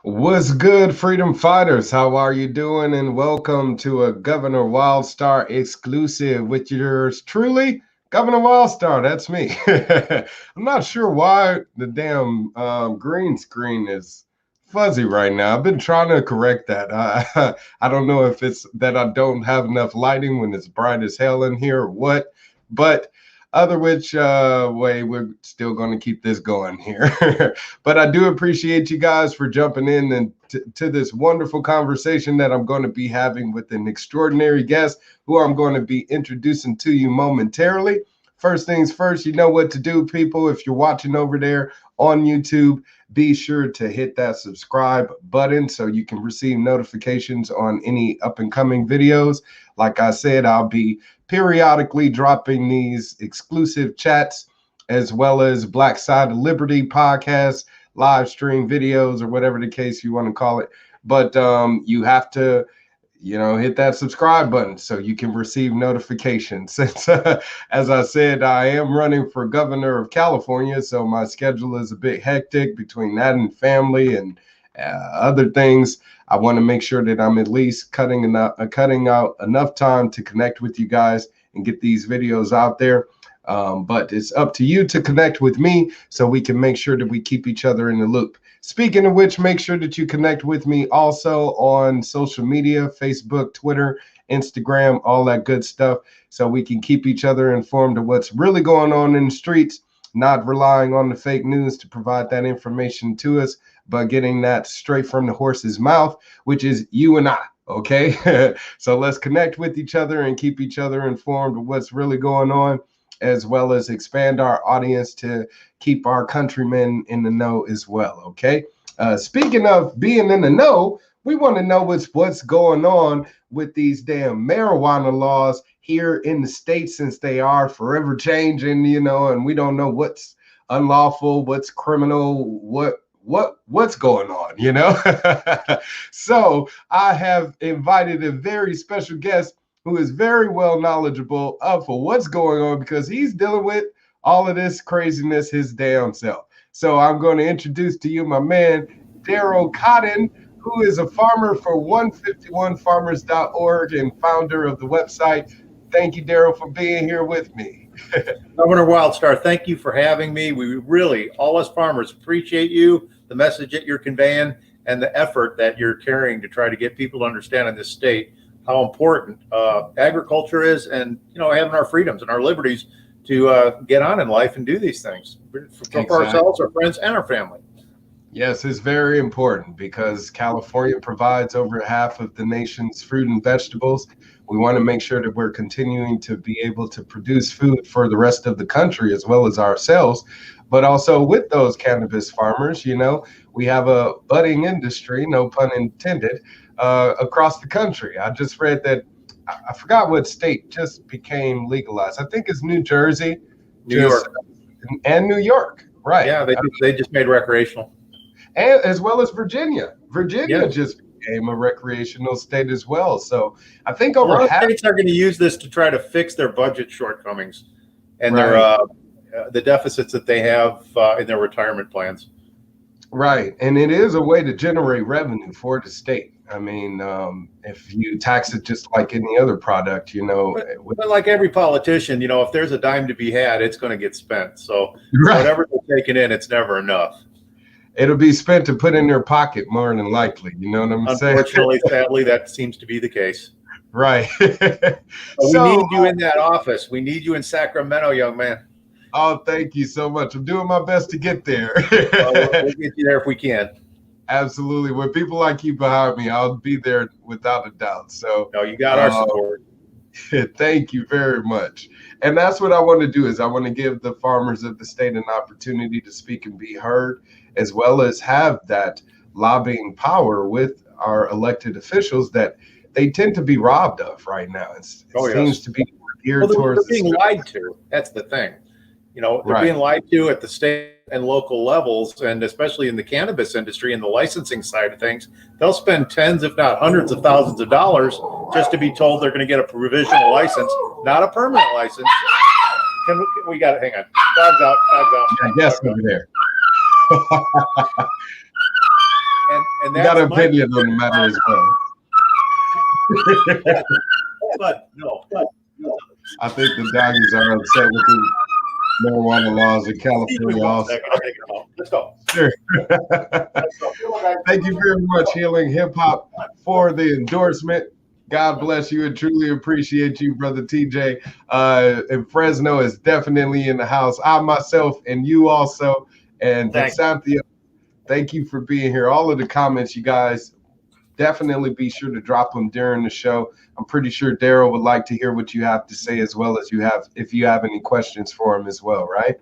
What's good, freedom fighters? How are you doing? And welcome to a Governor Wildstar exclusive with yours truly, Governor Wildstar. That's me. I'm not sure why the damn green screen is fuzzy right now. I've been trying to correct that. I don't know if it's that I don't have enough lighting when it's bright as hell in here or what, but other which way, we're still going to keep this going here. But I do appreciate you guys for jumping in and to this wonderful conversation that I'm going to be having with an extraordinary guest who I'm going to be introducing to you momentarily. First things first, you know what to do, people. If you're watching over there on YouTube, be sure to hit that subscribe button so you can receive notifications on any up and coming videos. Like I said, I'll be periodically dropping these exclusive chats as well as Black Side of Liberty podcasts, live stream videos, or whatever the case you want to call it. But you have to, hit that subscribe button so you can receive notifications. Since, as I said, I am running for governor of California, so my schedule is a bit hectic between that and family and other things. I want to make sure that I'm at least cutting out enough time to connect with you guys and get these videos out there. But it's up to you to connect with me so we can make sure that we keep each other in the loop. Speaking of which, make sure that you connect with me also on social media, Facebook, Twitter, Instagram, all that good stuff, so we can keep each other informed of what's really going on in the streets, not relying on the fake news to provide that information to us, but getting that straight from the horse's mouth, which is you and I. Okay. So let's connect with each other and keep each other informed of what's really going on, as well as expand our audience to keep our countrymen in the know as well. Okay. Speaking of being in the know, we want to know what's going on with these damn marijuana laws here in the state, since they are forever changing, and we don't know what's unlawful, what's criminal, what's going on. So I have invited a very special guest who is very well knowledgeable of what's going on, because he's dealing with all of this craziness his damn self. So I'm going to introduce to you my man, Darryl Cotton, who is a farmer for 151farmers.org and founder of the website. Thank you, Darryl, for being here with me. Governor Wildstar, thank you for having me. We really, all us farmers, appreciate you, the message that you're conveying, and the effort that you're carrying to try to get people to understand in this state how important agriculture is, and having our freedoms and our liberties to get on in life and do these things for ourselves, our friends, and our family. Yes, it's very important because California provides over half of the nation's fruit and vegetables. We want to make sure that we're continuing to be able to produce food for the rest of the country as well as ourselves. But also with those cannabis farmers, we have a budding industry, no pun intended, across the country. I just read that, I forgot what state just became legalized. I think it's New Jersey, New York, and New York. Right. Yeah, they just made recreational. And as well as Virginia. Virginia just became a recreational state as well. So I think over half states are going to use this to try to fix their budget shortcomings and their the deficits that they have in their retirement plans. Right. And it is a way to generate revenue for the state. I mean, if you tax it just like any other product, But like every politician, if there's a dime to be had, it's going to get spent. So whatever they're taking in, it's never enough. It'll be spent to put in their pocket more than likely. You know what I'm saying? Unfortunately, sadly, that seems to be the case. Right. So we need you in that office. We need you in Sacramento, young man. Oh, thank you so much. I'm doing my best to get there. We'll get you there if we can. Absolutely. With people like you behind me, I'll be there without a doubt. So no, you got our support. Thank you very much. And that's what I want to do, is I want to give the farmers of the state an opportunity to speak and be heard, as well as have that lobbying power with our elected officials that they tend to be robbed of right now. It seems to be geared towards they're being lied to. That's the thing. They're being lied to at the state and local levels, and especially in the cannabis industry and the licensing side of things. They'll spend tens, if not hundreds of thousands of dollars just to be told they're going to get a provisional license, not a permanent license. We got it. Hang on. Dog's out. Yes, over there. And You got that's an opinion on the matter as well. but no. I think the doggies are upset with the marijuana laws in California also. Let's go. Sure. Thank you very much, Healing Hip Hop, for the endorsement. God bless you and truly appreciate you, Brother TJ. And Fresno is definitely in the house. I myself and you also. And Cynthia, thank you for being here. All of the comments, you guys, definitely be sure to drop them during the show. I'm pretty sure Darryl would like to hear what you have to say, as well as if you have any questions for him as well, right?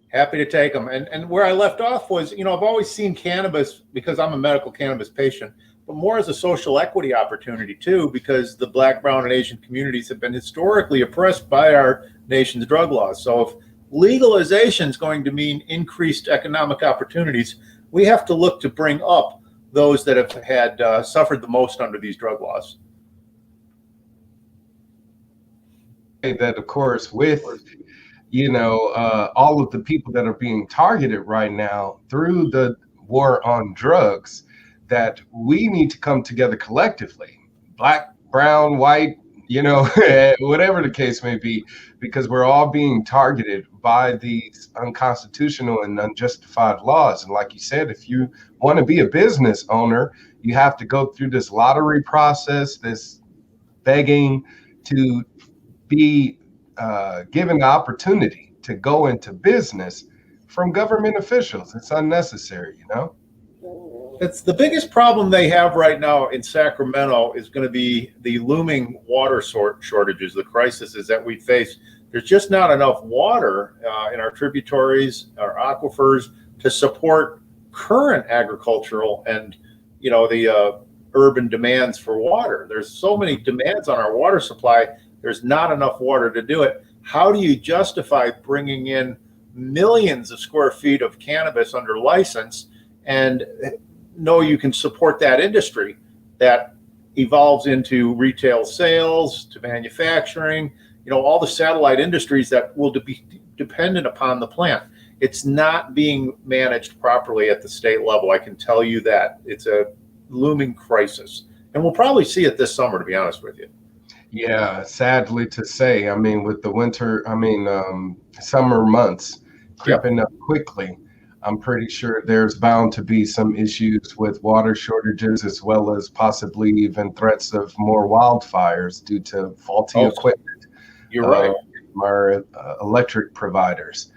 Happy to take them. And where I left off was, I've always seen cannabis, because I'm a medical cannabis patient, but more as a social equity opportunity too, because the Black, brown, and Asian communities have been historically oppressed by our nation's drug laws. So if legalization is going to mean increased economic opportunities, we have to look to bring up those that have had suffered the most under these drug laws. That, of course, with all of the people that are being targeted right now through the war on drugs, that we need to come together collectively, Black, brown, white, whatever the case may be, because we're all being targeted by these unconstitutional and unjustified laws. And like you said, if you want to be a business owner, you have to go through this lottery process, this begging to be given the opportunity to go into business from government officials. It's unnecessary, It's the biggest problem they have right now in Sacramento is going to be the looming water shortages, the crises that we face. There's just not enough water in our tributaries, our aquifers, to support current agricultural and, the urban demands for water. There's so many demands on our water supply. There's not enough water to do it. How do you justify bringing in millions of square feet of cannabis under license and know you can support that industry that evolves into retail sales, to manufacturing, all the satellite industries that will be dependent upon the plant? It's not being managed properly at the state level. I can tell you that. It's a looming crisis. And we'll probably see it this summer, to be honest with you. Yeah, sadly to say, with the summer months creeping up quickly, I'm pretty sure there's bound to be some issues with water shortages, as well as possibly even threats of more wildfires due to faulty equipment. You're right. Our electric providers.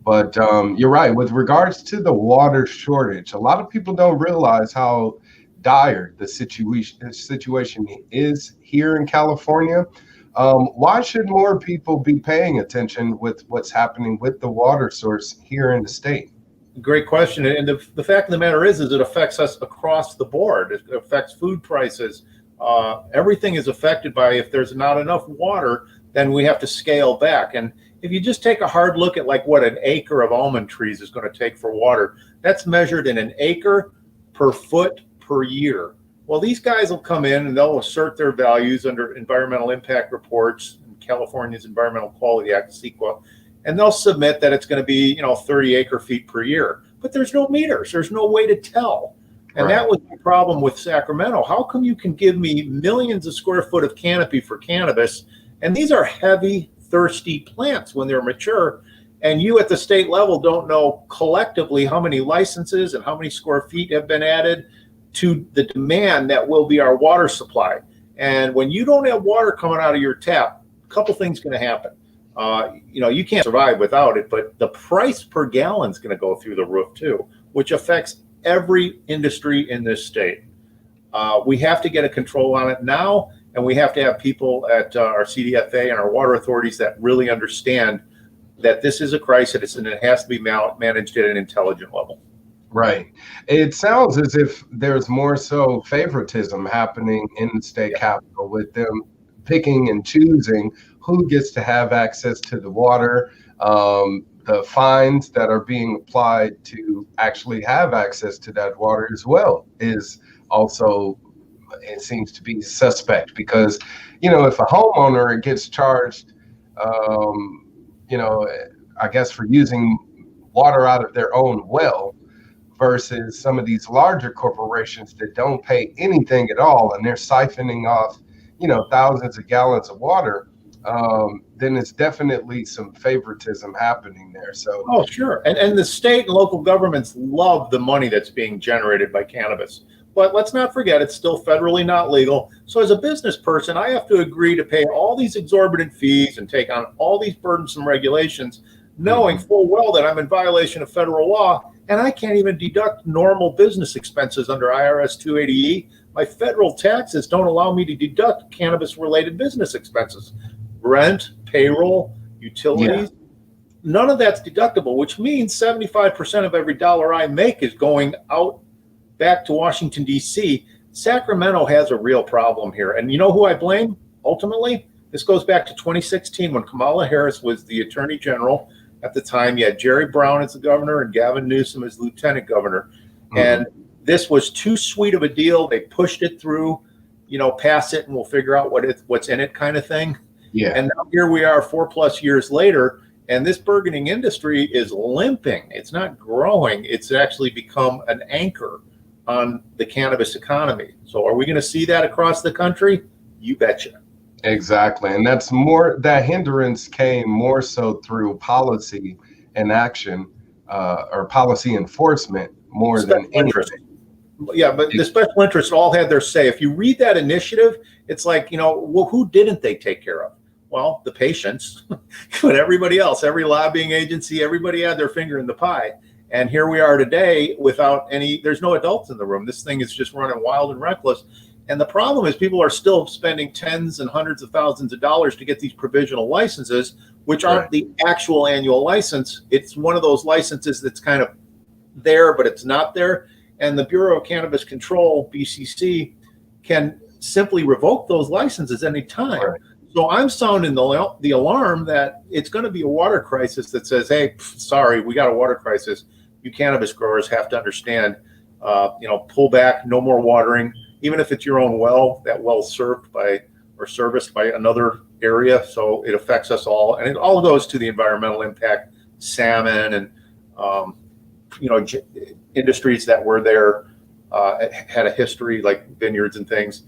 But you're right. With regards to the water shortage, a lot of people don't realize how dire the situation is here in California. Why should more people be paying attention with what's happening with the water source here in the state? Great question. And the fact of the matter is it affects us across the board. It affects food prices. Everything is affected by, if there's not enough water, then we have to scale back. And if you just take a hard look at what an acre of almond trees is going to take for water, that's measured in an acre per foot per year. Well, these guys will come in and they'll assert their values under environmental impact reports, California's Environmental Quality Act, CEQA, and they'll submit that it's going to be, 30 acre feet per year. But there's no meters. There's no way to tell. And that was the problem with Sacramento. How come you can give me millions of square foot of canopy for cannabis, and these are heavy, thirsty plants when they're mature, and you at the state level don't know collectively how many licenses and how many square feet have been added to the demand that will be our water supply? And when you don't have water coming out of your tap, a couple things going to happen. You can't survive without it, but the price per gallon is going to go through the roof too, which affects every industry in this state. We have to get a control on it now, and we have to have people at our CDFA and our water authorities that really understand that this is a crisis and it has to be managed at an intelligent level. Right. It sounds as if there's more so favoritism happening in the state capitol, with them picking and choosing who gets to have access to the water. The fines that are being applied to actually have access to that water as well is also, it seems to be suspect, because, if a homeowner gets charged, I guess for using water out of their own well, versus some of these larger corporations that don't pay anything at all, and they're siphoning off, thousands of gallons of water. Then it's definitely some favoritism happening there. So, oh, sure. And the state and local governments love the money that's being generated by cannabis. But let's not forget, it's still federally not legal. So as a business person, I have to agree to pay all these exorbitant fees and take on all these burdensome regulations, knowing full well that I'm in violation of federal law, and I can't even deduct normal business expenses under IRS 280E. My federal taxes don't allow me to deduct cannabis-related business expenses. Rent, payroll, utilities, none of that's deductible, which means 75% of every dollar I make is going out back to Washington, D.C. Sacramento has a real problem here. And you know who I blame? Ultimately, this goes back to 2016 when Kamala Harris was the Attorney General. At the time, you had Jerry Brown as the governor and Gavin Newsom as lieutenant governor. And this was too sweet of a deal. They pushed it through, pass it and we'll figure out what's in it kind of thing. Yeah. And now here we are 4+ years later, and this burgeoning industry is limping. It's not growing. It's actually become an anchor on the cannabis economy. So are we going to see that across the country? You betcha. Exactly. And that hindrance came more so through policy and action or policy enforcement more than anything. Yeah, but the special interests all had their say. If you read that initiative, it's like, well, who didn't they take care of? Well, the patients, but everybody else, every lobbying agency, everybody had their finger in the pie. And here we are today without there's no adults in the room. This thing is just running wild and reckless. And the problem is people are still spending tens and hundreds of thousands of dollars to get these provisional licenses, which aren't the actual annual license. It's one of those licenses that's kind of there, but it's not there. And the Bureau of Cannabis Control, BCC, can simply revoke those licenses anytime. Right. So I'm sounding the alarm that it's going to be a water crisis that says, hey, sorry, we got a water crisis. You cannabis growers have to understand, pull back, no more watering. Even if it's your own well, that well's served by or serviced by another area. So it affects us all. And it all goes to the environmental impact, salmon and, industries that were there, had a history like vineyards and things.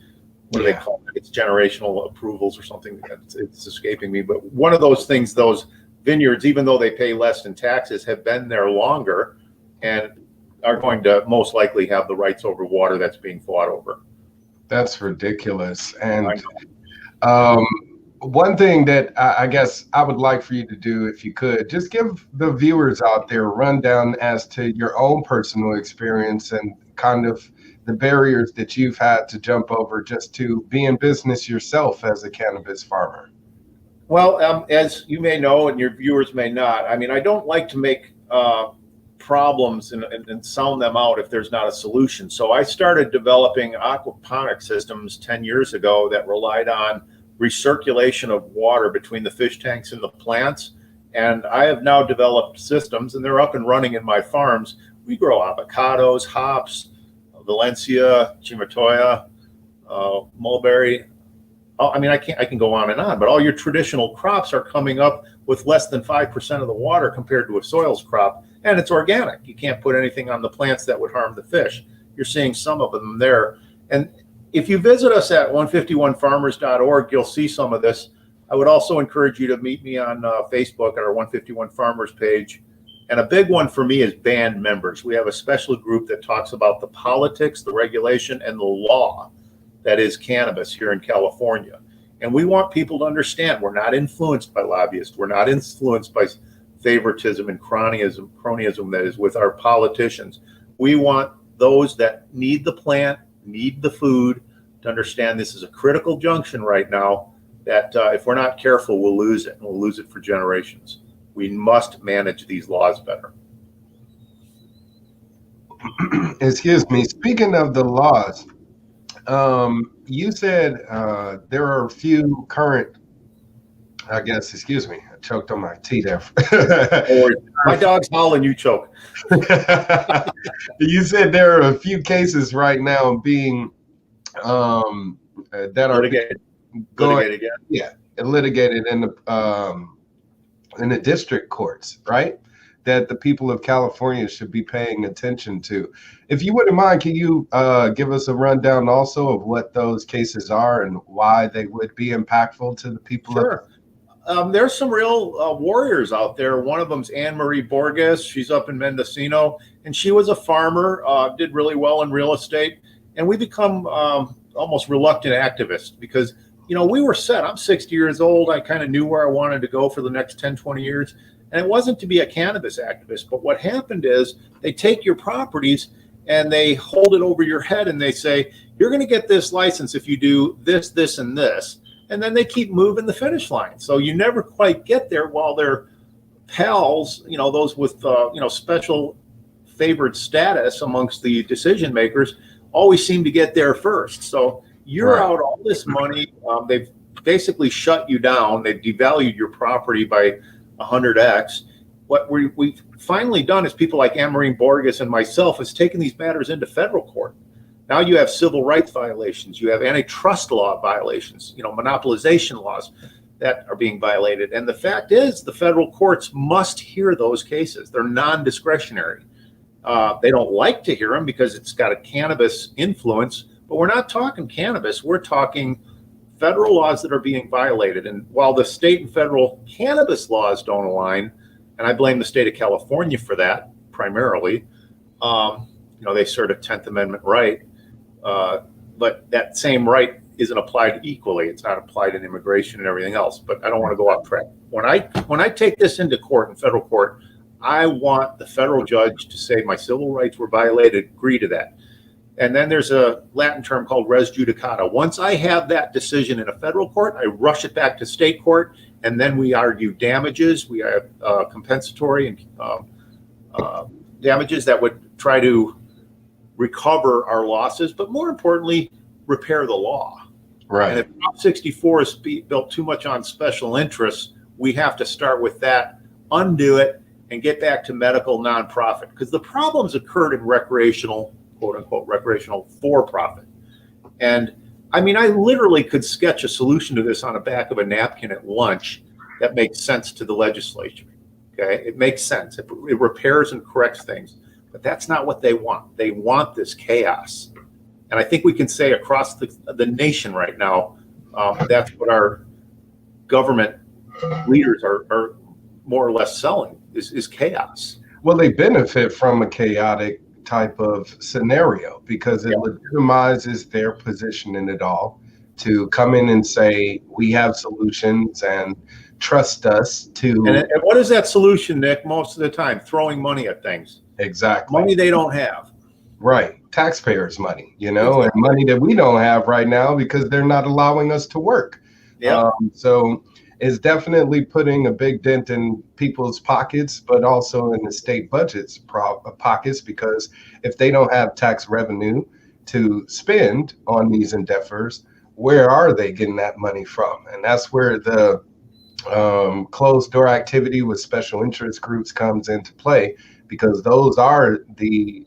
What do they call it? It's generational approvals or something. It's escaping me. But one of those things, those vineyards, even though they pay less in taxes, have been there longer and are going to most likely have the rights over water that's being fought over. That's ridiculous. And one thing that I guess I would like for you to do, if you could, just give the viewers out there a rundown as to your own personal experience and kind of the barriers that you've had to jump over just to be in business yourself as a cannabis farmer. Well, as you may know, and your viewers may not, I don't like to make problems and sound them out if there's not a solution. So I started developing aquaponic systems 10 years ago that relied on recirculation of water between the fish tanks and the plants. And I have now developed systems, and they're up and running in my farms. We grow avocados, hops, Valencia, Chimatoya, mulberry. I can go on and on, but all your traditional crops are coming up with less than 5% of the water compared to a soils crop, and it's organic. You can't put anything on the plants that would harm the fish. You're seeing some of them there. And if you visit us at 151farmers.org, you'll see some of this. I would also encourage you to meet me on Facebook at our 151 Farmers page. And a big one for me is band members. We have a special group that talks about the politics, the regulation, and the law that is cannabis here in California. And we want people to understand we're not influenced by lobbyists. We're not influenced by favoritism and cronyism that is with our politicians. We want those that need the plant, need the food, to understand this is a critical junction right now that if we're not careful, we'll lose it, and we'll lose it for generations. We must manage these laws better. Excuse me. Speaking of the laws, you said there are a few current, I choked on my tea there. My dog's howling, you choke. You said there are a few cases right now being that are litigated litigated in the district courts, right? that the people of California should be paying attention to. If you wouldn't mind, can you give us a rundown also of what those cases are and why they would be impactful to the people? Sure. There's some real warriors out there. One of them's Anne Marie Borges. She's up in Mendocino, and she was a farmer, did really well in real estate. And we become almost reluctant activists because, we were set. I'm 60 years old. I kind of knew where I wanted to go for the next 10, 20 years. And it wasn't to be a cannabis activist. But what happened is they take your properties and they hold it over your head and they say, you're going to get this license if you do this, this, and this. And then they keep moving the finish line. So you never quite get there while their pals, those with, special favored status amongst the decision makers always seem to get there first. So you're out all this money. They've basically shut you down. They've devalued your property by 100x. What we've finally done is people like Anne Marie Borges and myself has taken these matters into federal court. Now you have civil rights violations, you have antitrust law violations, monopolization laws that are being violated. And the fact is the federal courts must hear those cases. They're non-discretionary. They don't like to hear them because it's got a cannabis influence, but we're not talking cannabis. We're talking federal laws that are being violated. And while the state and federal cannabis laws don't align, and I blame the state of California for that primarily, they sort of 10th Amendment right. But that same right isn't applied equally. It's not applied in immigration and everything else. But I don't want to go off track. When I take this into court, in federal court, I want the federal judge to say my civil rights were violated, agree to that. And then there's a Latin term called res judicata. Once I have that decision in a federal court, I rush it back to state court, and then we argue damages. We have compensatory and damages that would try to recover our losses, but more importantly, repair the law. Right. And if Prop 64 is built too much on special interests, we have to start with that, undo it, and get back to medical nonprofit. Because the problems occurred in recreational, quote unquote, recreational for-profit. And I mean, I literally could sketch a solution to this on the back of a napkin at lunch that makes sense to the legislature. Okay, it makes sense. It repairs and corrects things. But that's not what they want. They want this chaos. And I think we can say across the nation right now, that's what our government leaders are more or less selling is chaos. Well, they benefit from a chaotic type of scenario because it legitimizes their position in it all to come in and say, we have solutions and trust us to. And what is that solution, Nick? Most of the time, throwing money at things. Exactly. Money they don't have. Right. Taxpayers' money, and money that we don't have right now because they're not allowing us to work. Yeah. So it's definitely putting a big dent in people's pockets, but also in the state budget's pockets, because if they don't have tax revenue to spend on these endeavors, where are they getting that money from? And that's where the closed door activity with special interest groups comes into play, because those are the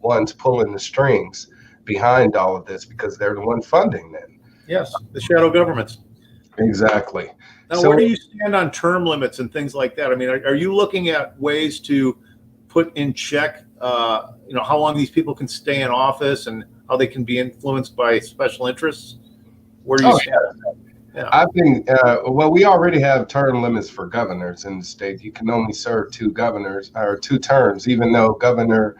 ones pulling the strings behind all of this, because they're the one funding them. Yes, the shadow governments. Exactly. Now, where do you stand on term limits and things like that? I mean, are you looking at ways to put in check, how long these people can stay in office and how they can be influenced by special interests? Where do you stand? Yeah. I think, we already have term limits for governors in the state. You can only serve two terms, even though Governor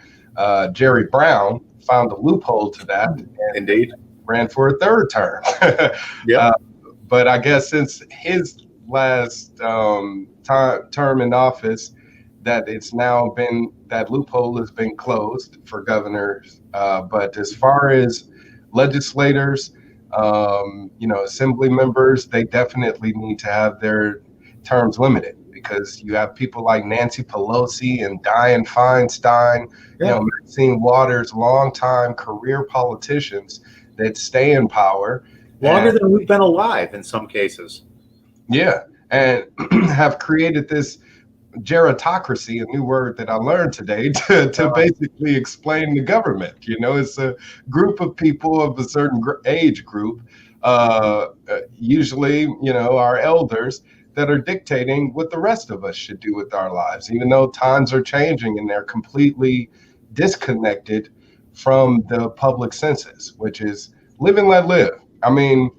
Jerry Brown found a loophole to that. And indeed. Ran for a third term. Yeah. But I guess since his last term in office, that loophole has been closed for governors. But as far as legislators, assembly members, they definitely need to have their terms limited, because you have people like Nancy Pelosi and Dianne Feinstein, Maxine Waters, longtime career politicians that stay in power. Longer than we've been alive in some cases. Yeah, and have created this gerontocracy, a new word that I learned today, to basically explain the government. It's a group of people of a certain age group, usually, our elders, that are dictating what the rest of us should do with our lives, even though times are changing and they're completely disconnected from the public census, which is live and let live. I mean,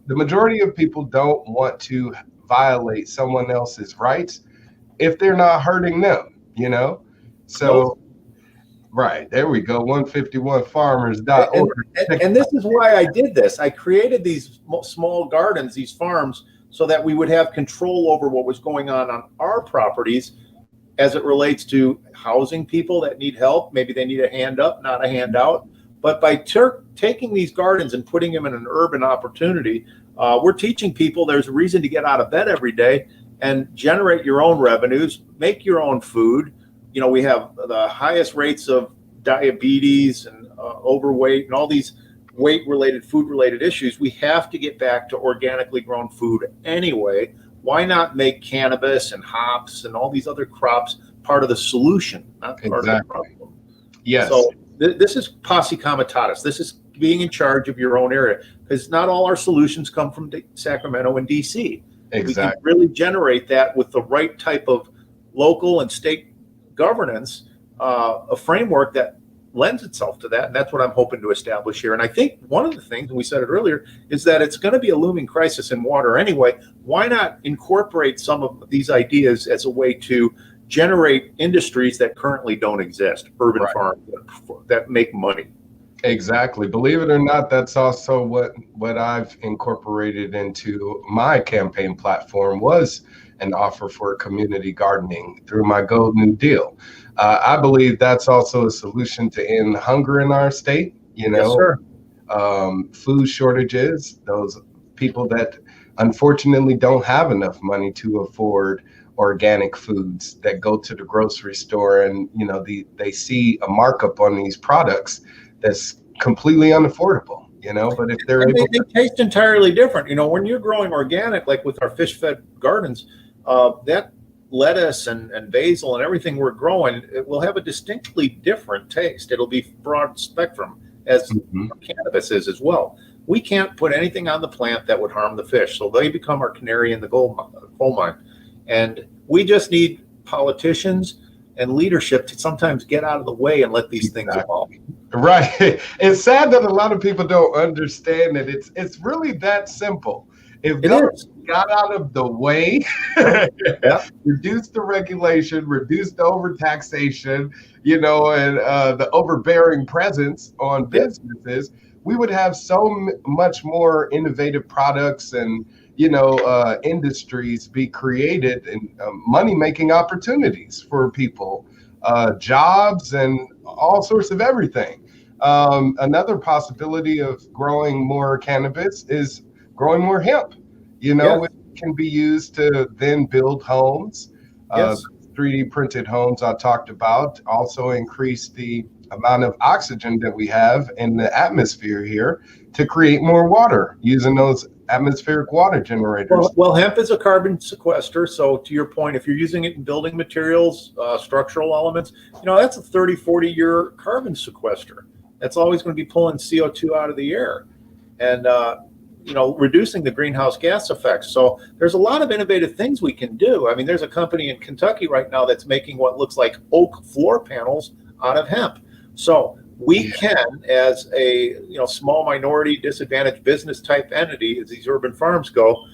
the majority of people don't want to violate someone else's rights if they're not hurting them, you know? So, Nope. right, there we go, 151farmers.org. And this is why I did this. I created these small gardens, these farms, so that we would have control over what was going on our properties as it relates to housing people that need help. Maybe they need a hand up, not a handout. But by taking these gardens and putting them in an urban opportunity, we're teaching people there's a reason to get out of bed every day and generate your own revenues, make your own food. You know, we have the highest rates of diabetes and overweight and all these weight-related, food-related issues. We have to get back to organically grown food anyway. Why not make cannabis and hops and all these other crops part of the solution, not part of the problem? Yes. So this is posse comitatus. This is being in charge of your own area, because not all our solutions come from Sacramento and DC. Exactly. We can really generate that with the right type of local and state governance, a framework that lends itself to that. And that's what I'm hoping to establish here. And I think one of the things, and we said it earlier, is that it's going to be a looming crisis in water anyway. Why not incorporate some of these ideas as a way to generate industries that currently don't exist, urban farms that make money? Exactly. Believe it or not, that's also what I've incorporated into my campaign platform was an offer for community gardening through my Gold New Deal. I believe that's also a solution to end hunger in our state. You know, yes, sir. Food shortages, those people that unfortunately don't have enough money to afford organic foods that go to the grocery store, and you know they see a markup on these products that's completely unaffordable, you know. But if they're able they taste entirely different. You know, when you're growing organic, like with our fish-fed gardens, that lettuce and basil and everything we're growing, it will have a distinctly different taste. It'll be broad spectrum, as cannabis is as well. We can't put anything on the plant that would harm the fish, so they become our canary in the coal mine. And we just need politicians and leadership to sometimes get out of the way and let these things evolve. Right. It's sad that a lot of people don't understand that it's really that simple. If government got out of the way, reduce the regulation, reduce the overtaxation, you know, and the overbearing presence on businesses, we would have so much more innovative products and, you know, industries be created and money-making opportunities for people, jobs and all sorts of everything. Another possibility of growing more cannabis is growing more hemp. You know, it can be used to then build homes. 3D printed homes I talked about also increase the amount of oxygen that we have in the atmosphere here to create more water using those atmospheric water generators. Well, hemp is a carbon sequester. So to your point, if you're using it in building materials, structural elements, you know, that's a 30, 40-year carbon sequester. That's always going to be pulling CO2 out of the air and, you know, reducing the greenhouse gas effects. So there's a lot of innovative things we can do. I mean, there's a company in Kentucky right now that's making what looks like oak floor panels out of hemp. So we can, as a small minority disadvantaged business type entity, as these urban farms go,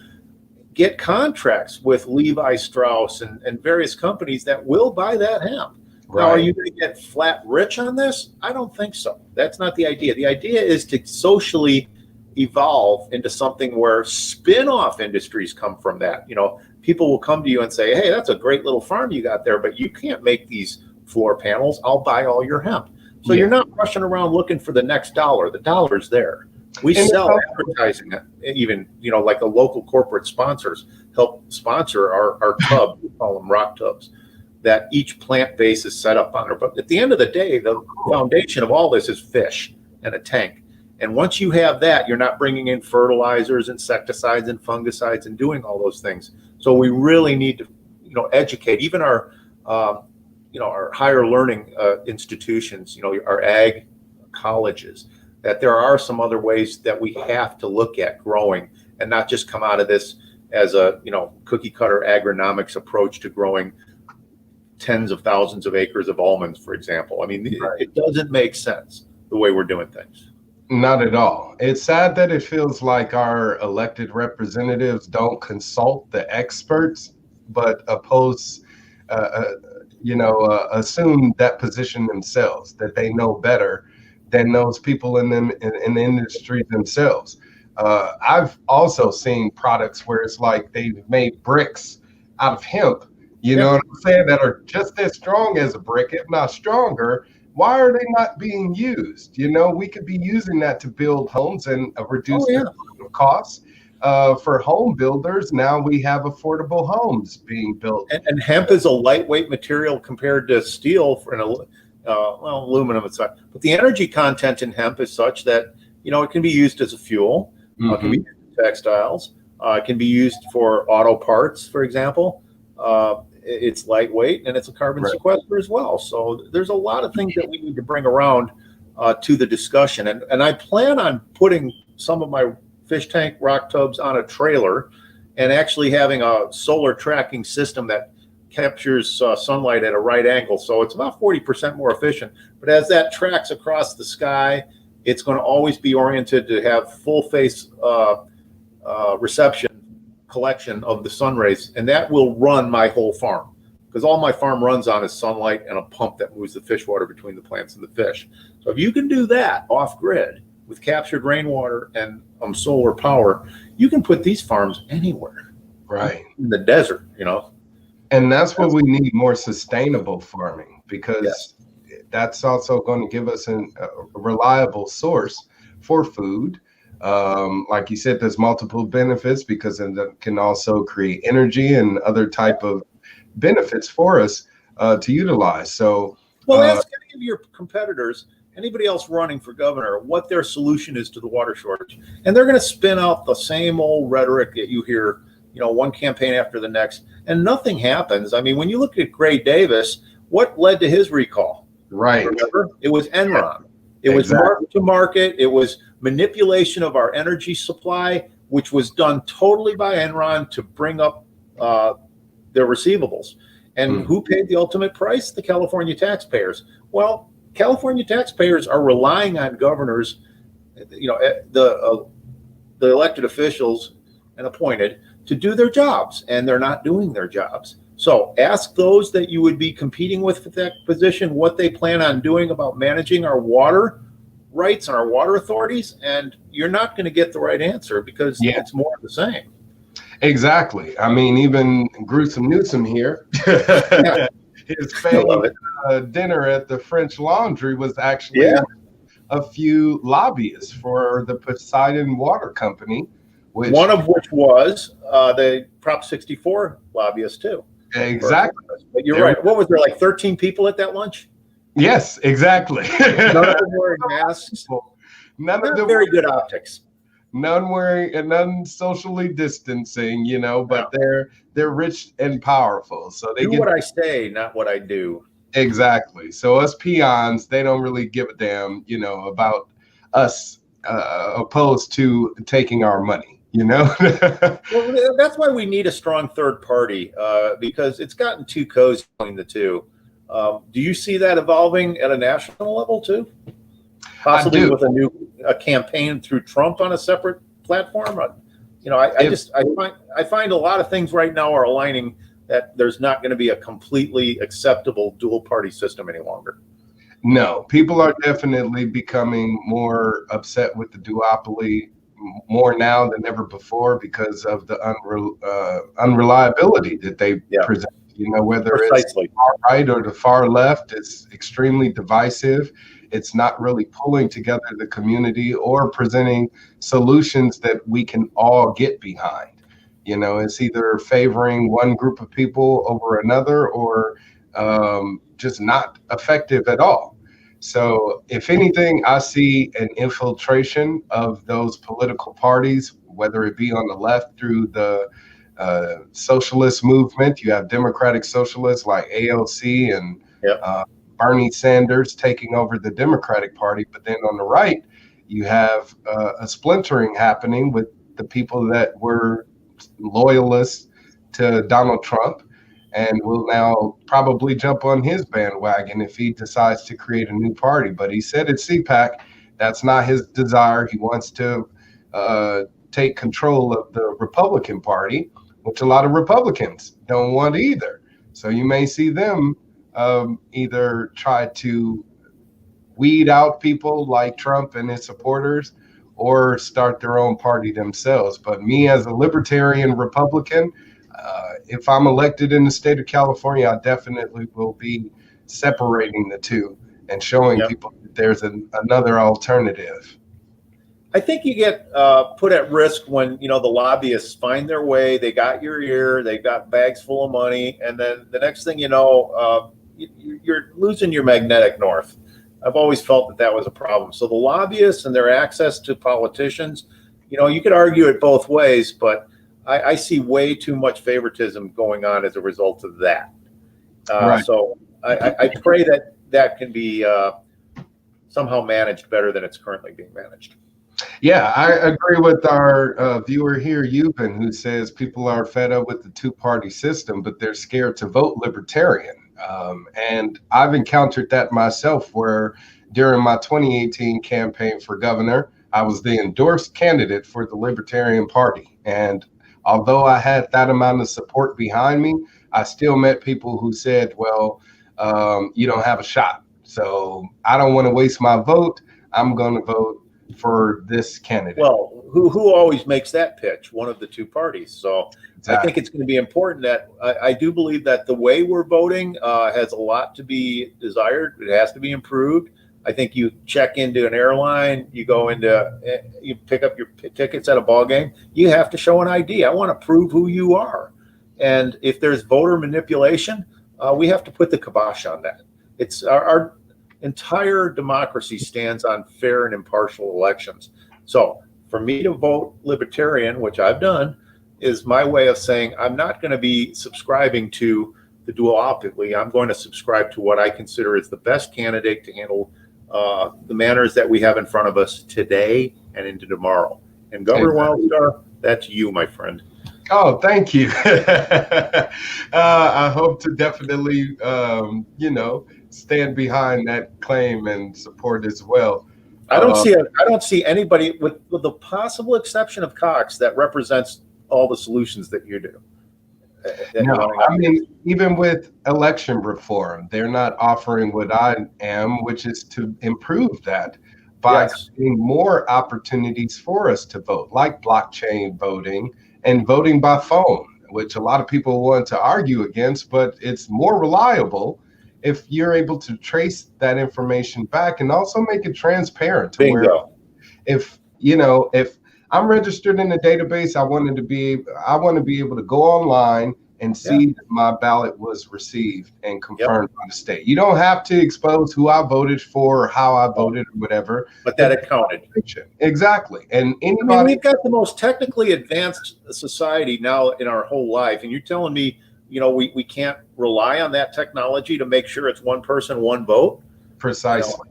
get contracts with Levi Strauss and various companies that will buy that hemp. Right. Now, are you going to get flat rich on this? I don't think so. That's not the idea. The idea is to socially evolve into something where spin-off industries come from that. You know, people will come to you and say, hey, that's a great little farm you got there, but you can't make these floor panels. I'll buy all your hemp. So you're not rushing around looking for the next dollar. The dollar's there. We sell advertising, even, you know, like the local corporate sponsors help sponsor our tubs, we call them rock tubs, that each plant base is set up on there. But at the end of the day, the foundation of all this is fish and a tank. And once you have that, you're not bringing in fertilizers, insecticides, and fungicides and doing all those things. So we really need to, you know, educate even our higher learning institutions, you know, our ag colleges, that there are some other ways that we have to look at growing and not just come out of this, as a, cookie cutter agronomics approach to growing tens of thousands of acres of almonds, for example. I mean, it doesn't make sense the way we're doing things. Not at all. It's sad that it feels like our elected representatives don't consult the experts, but assume that position themselves, that they know better than those people in the industry themselves. I've also seen products where it's like they've made bricks out of hemp, you know what I'm saying, that are just as strong as a brick, if not stronger. Why are they not being used? We could be using that to build homes and reduce the costs for home builders. Now we have affordable homes being built. And hemp is a lightweight material compared to steel for aluminum aside. But the energy content in hemp is such that, it can be used as a fuel. It can be used in textiles. It can be used for auto parts, for example. It's lightweight and it's a carbon sequester as well. So there's a lot of things that we need to bring around to the discussion. And I plan on putting some of my fish tank rock tubs on a trailer and actually having a solar tracking system that captures sunlight at a right angle. So it's about 40% more efficient. But as that tracks across the sky, it's going to always be oriented to have full face reception collection of the sun rays, and that will run my whole farm, because all my farm runs on is sunlight and a pump that moves the fish water between the plants and the fish. So if you can do that off grid with captured rainwater and solar power, you can put these farms anywhere, right, in the desert, And that's what we need, more sustainable farming, because that's also going to give us a reliable source for food. Like you said, there's multiple benefits, because it can also create energy and other type of benefits for us to utilize. So, ask any of your competitors, anybody else running for governor, what their solution is to the water shortage, and they're going to spin out the same old rhetoric that you hear, one campaign after the next, and nothing happens. I mean, when you look at Gray Davis, what led to his recall? Right. Remember? It was Enron. It was market to market. It was manipulation of our energy supply, which was done totally by Enron to bring up their receivables. And who paid the ultimate price? The California taxpayers. Well, California taxpayers are relying on governors, the elected officials and appointed, to do their jobs, and they're not doing their jobs. So ask those that you would be competing with for that position what they plan on doing about managing our water rights and our water authorities, and you're not going to get the right answer, because it's more of the same. Exactly. I mean, even Gruesome Newsom here, his famed dinner at the French Laundry was actually a few lobbyists for the Poseidon Water Company. One of which was the Prop 64 lobbyist too. Exactly. But you're right. What was there, like 13 people at that lunch? Yes, exactly. None of them wearing masks. None of them very good optics. None wearing and none socially distancing, but they're rich and powerful. So they do what I say, not what I do. Exactly. So us peons, they don't really give a damn, about us opposed to taking our money. Well, that's why we need a strong third party, because it's gotten too cozy between the two. Do you see that evolving at a national level too? Possibly with a campaign through Trump on a separate platform. I find a lot of things right now are aligning that there's not going to be a completely acceptable dual party system any longer. No, people are definitely becoming more upset with the duopoly more now than ever before, because of the unreliability that they present. Whether Precisely. It's far right or the far left, it's extremely divisive. It's not really pulling together the community or presenting solutions that we can all get behind. It's either favoring one group of people over another, or just not effective at all. So if anything, I see an infiltration of those political parties, whether it be on the left through the socialist movement. You have Democratic socialists like AOC and Bernie Sanders taking over the Democratic Party. But then on the right, you have a splintering happening with the people that were loyalists to Donald Trump and will now probably jump on his bandwagon if he decides to create a new party. But he said at CPAC that's not his desire. He wants to take control of the Republican Party, which a lot of Republicans don't want either. So you may see them either try to weed out people like Trump and his supporters or start their own party themselves. But me as a libertarian Republican, if I'm elected in the state of California, I definitely will be separating the two and showing people that there's another alternative. I think you get put at risk when, the lobbyists find their way, they got your ear, they got bags full of money, and then the next thing you know, you're losing your magnetic north. I've always felt that was a problem. So the lobbyists and their access to politicians, you could argue it both ways, but I see way too much favoritism going on as a result of that. Right. So I pray that can be somehow managed better than it's currently being managed. Yeah, I agree with our viewer here, Euban, who says people are fed up with the two-party system, but they're scared to vote libertarian. And I've encountered that myself, where during my 2018 campaign for governor, I was the endorsed candidate for the Libertarian Party. And although I had that amount of support behind me, I still met people who said, well, you don't have a shot. So I don't want to waste my vote. I'm going to vote for this candidate. Well, who always makes that pitch? One of the two parties. So exactly. I think it's going to be important that I do believe that the way we're voting has a lot to be desired. It has to be improved. I think you check into an airline, you pick up your tickets at a ball game. You have to show an ID. I want to prove who you are. And if there's voter manipulation, we have to put the kibosh on that. It's our entire democracy stands on fair and impartial elections. So for me to vote libertarian, which I've done, is my way of saying I'm not going to be subscribing to the duopoly. I'm going to subscribe to what I consider is the best candidate to handle the manners that we have in front of us today and into tomorrow. And Governor Wildstar, that's you, my friend. Oh, thank you. I hope to definitely, stand behind that claim and support as well. I don't see anybody with the possible exception of Cox that represents all the solutions that you do. No, I mean, even with election reform, they're not offering what I am, which is to improve that by creating more opportunities for us to vote, like blockchain voting and voting by phone, which a lot of people want to argue against, but it's more reliable if you're able to trace that information back and also make it transparent to where if I'm registered in the database, I want to be able to go online and see that my ballot was received and confirmed by the state. You don't have to expose who I voted for or how I voted or whatever. But that it counted. Exactly. And we've got the most technically advanced society now in our whole life. And you're telling me, we can't rely on that technology to make sure it's one person, one vote? Precisely.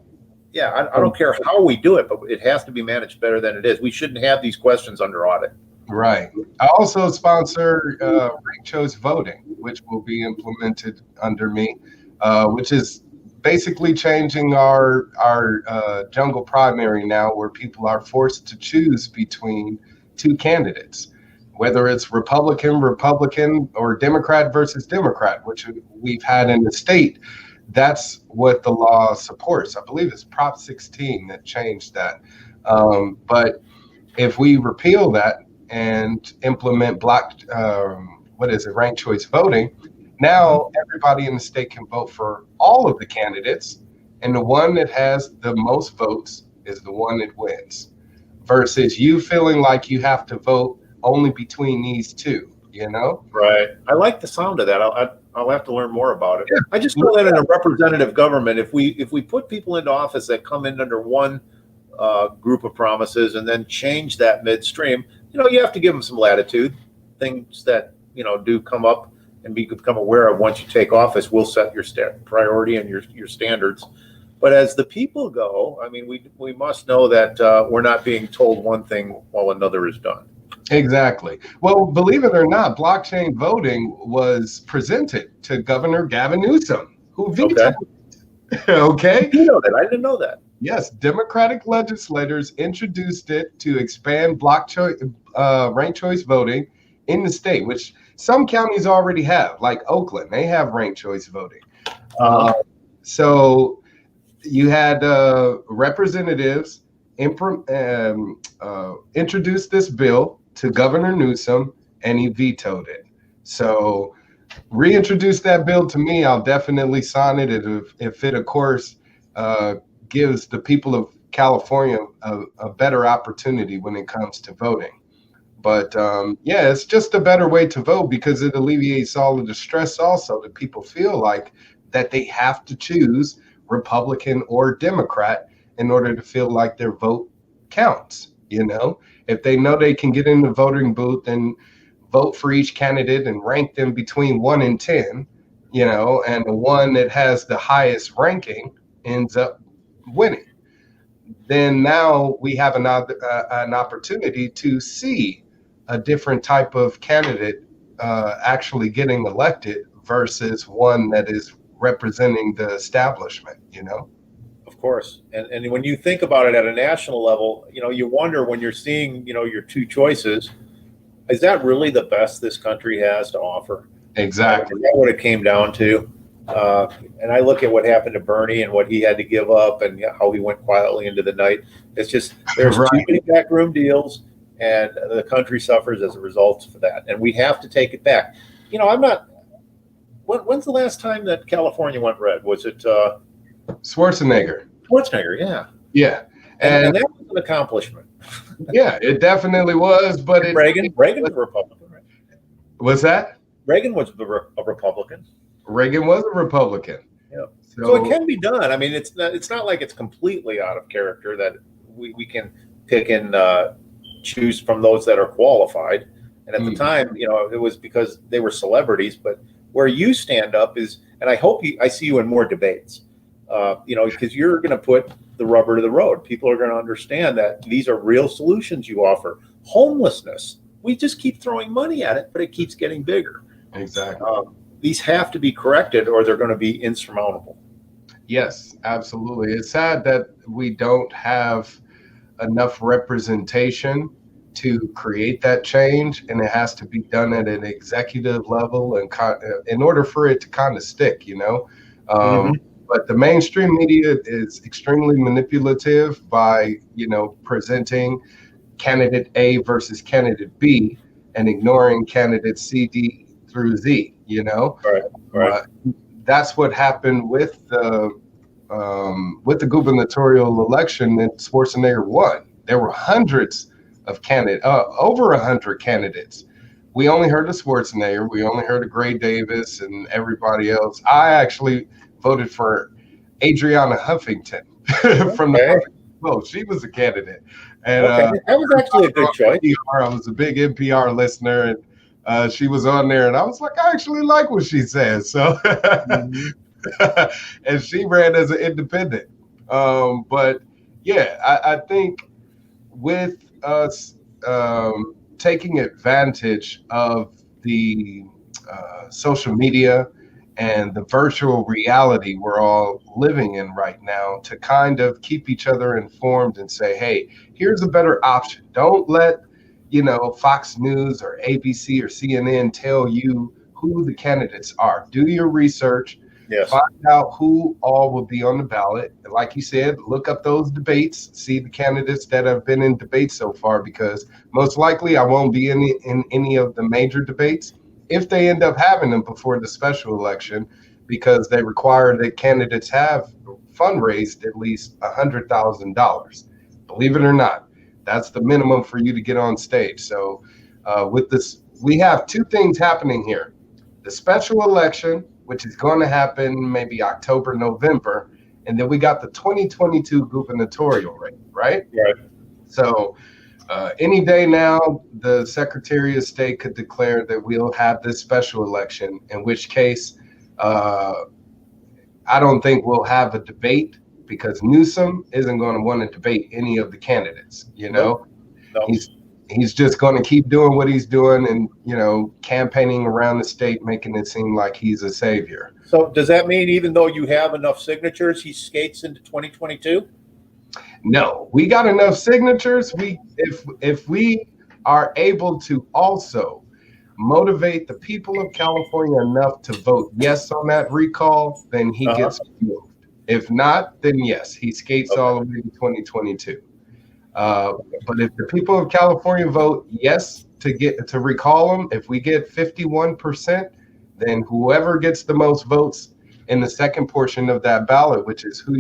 I don't care how we do it, but it has to be managed better than it is. We shouldn't have these questions under audit. Right. I also sponsor ranked choice voting, which will be implemented under me, which is basically changing our jungle primary now, where people are forced to choose between two candidates, whether it's Republican, or Democrat versus Democrat, which we've had in the state. That's what the law supports. I believe it's Prop 16 that changed that. But if we repeal that and implement ranked choice voting, now everybody in the state can vote for all of the candidates, and the one that has the most votes is the one that wins, versus you feeling like you have to vote only between these two, Right. I like the sound of that. I'll have to learn more about it. Yeah. I just know that in a representative government, if we put people into office that come in under one group of promises and then change that midstream, you have to give them some latitude. Things that do come up and become aware of once you take office will set your priority and your standards. But as the people go, I mean, we must know that we're not being told one thing while another is done. Exactly. Well, believe it or not, blockchain voting was presented to Governor Gavin Newsom, who Okay. vetoed it. Okay. You know that. I didn't know that. Yes, Democratic legislators introduced it to expand ranked choice voting in the state, which some counties already have, like Oakland. They have ranked choice voting. Uh, Uh-huh. so you had representatives introduce this bill to Governor Newsom, and he vetoed it. So reintroduce that bill to me. I'll definitely sign it if it, of course, uh, gives the people of California a better opportunity when it comes to voting. But yeah, it's just a better way to vote because it alleviates all of the stress also that people feel like that they have to choose Republican or Democrat in order to feel like their vote counts. If they know they can get in the voting booth and vote for each candidate and rank them between 1 and 10, and the one that has the highest ranking ends up winning. Then now we have an opportunity to see a different type of candidate actually getting elected versus one that is representing the establishment. Of course. And when you think about it at a national level, you wonder when you're seeing, your two choices, is that really the best this country has to offer? Exactly. Is that what it came down to? And I look at what happened to Bernie and what he had to give up and how he went quietly into the night. It's just there's Right. too many backroom deals, and the country suffers as a result of that. And we have to take it back. I'm not. When's the last time that California went red? Was it Schwarzenegger. Schwarzenegger? Yeah. Yeah. And that was an accomplishment. Yeah, it definitely was. But Reagan was a Republican, right? Was that? Reagan was a Republican. Reagan was a Republican. Yeah. So it can be done. I mean, it's not like it's completely out of character that we can pick and choose from those that are qualified. And at the time, it was because they were celebrities. But where you stand up is, and I hope I see you in more debates, because you're going to put the rubber to the road. People are going to understand that these are real solutions you offer. Homelessness, we just keep throwing money at it, but it keeps getting bigger. Exactly. These have to be corrected or they're going to be insurmountable. Yes, absolutely. It's sad that we don't have enough representation to create that change, and it has to be done at an executive level and in order for it to kind of stick. But the mainstream media is extremely manipulative by presenting candidate A versus candidate B and ignoring candidate C, D through Z. Right. That's what happened with the gubernatorial election that Schwarzenegger won. There were hundreds of candidates, over 100 candidates. We only heard of Schwarzenegger. We only heard of Gray Davis and everybody else. I actually voted for Adriana Huffington from the vote. She was a candidate. And that was actually a good choice. I was a big NPR listener, and she was on there, and I was like, I actually like what she says. So, and she ran as an independent. But yeah, I think with us taking advantage of the social media and the virtual reality we're all living in right now to kind of keep each other informed and say, hey, here's a better option. Don't let Fox News or ABC or CNN tell you who the candidates are. Do your research. Yes. Find out who all will be on the ballot. And like you said, look up those debates, see the candidates that have been in debates so far, because most likely I won't be in any of the major debates if they end up having them before the special election, because they require that candidates have fundraised at least $100,000. Believe it or not, that's the minimum for you to get on stage. So with this, we have two things happening here. The special election, which is going to happen maybe October, November. And then we got the 2022 gubernatorial race, right? Right. So any day now, the Secretary of State could declare that we'll have this special election, in which case I don't think we'll have a debate because Newsom isn't going to want to debate any of the candidates. No. he's just going to keep doing what he's doing and, campaigning around the state, making it seem like he's a savior. So does that mean even though you have enough signatures, he skates into 2022? No, we got enough signatures. If we are able to also motivate the people of California enough to vote yes on that recall, then he gets moved. If not, then yes, he skates all the way to 2022. But if the people of California vote yes to recall him, if we get 51%, then whoever gets the most votes in the second portion of that ballot, which is who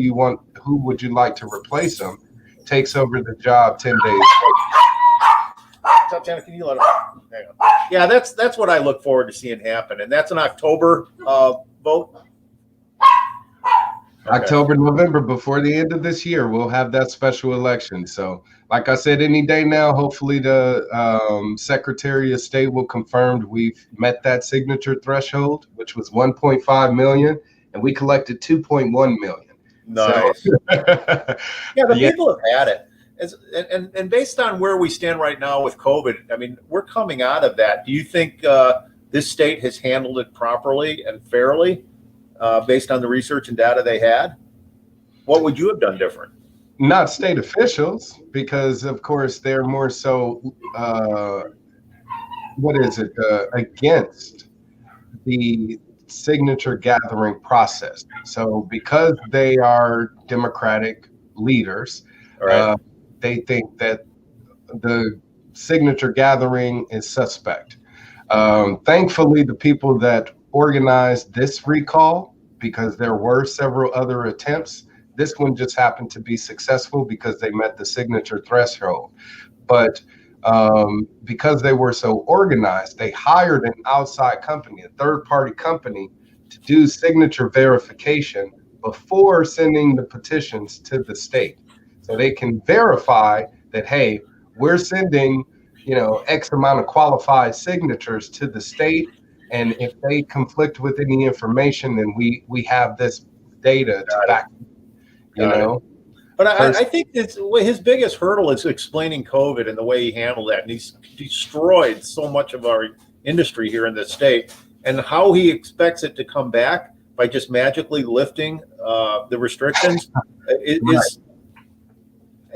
would you like to replace him, takes over the job 10 days. Can you let him? Yeah, that's what I look forward to seeing happen, and that's an October vote. October, November, before the end of this year, we'll have that special election. So, like I said, any day now, hopefully the Secretary of State will confirm we've met that signature threshold, which was 1.5 million, and we collected 2.1 million. Nice. So, people have had it. And based on where we stand right now with COVID, I mean, we're coming out of that. Do you think this state has handled it properly and fairly based on the research and data they had? What would you have done different? Not state officials, because, of course, they're more so, against the signature gathering process. So because they are Democratic leaders, they think that the signature gathering is suspect. Thankfully, the people that organized this recall, because there were several other attempts, this one just happened to be successful because they met the signature threshold. But because they were so organized, they hired an outside company, a third-party company, to do signature verification before sending the petitions to the state. So they can verify that, hey, we're sending, X amount of qualified signatures to the state. And if they conflict with any information, then we have this data to back, But I think his biggest hurdle is explaining COVID and the way he handled that. And he's destroyed so much of our industry here in the state. And how he expects it to come back by just magically lifting the restrictions is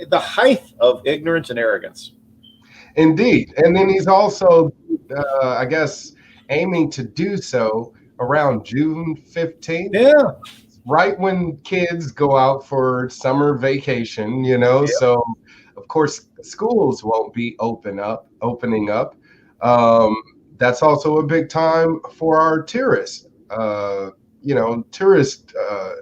the height of ignorance and arrogance. Indeed. And then he's also, aiming to do so around June 15th. Yeah. Right when kids go out for summer vacation, So, of course, schools won't be opening up. That's also a big time for our tourist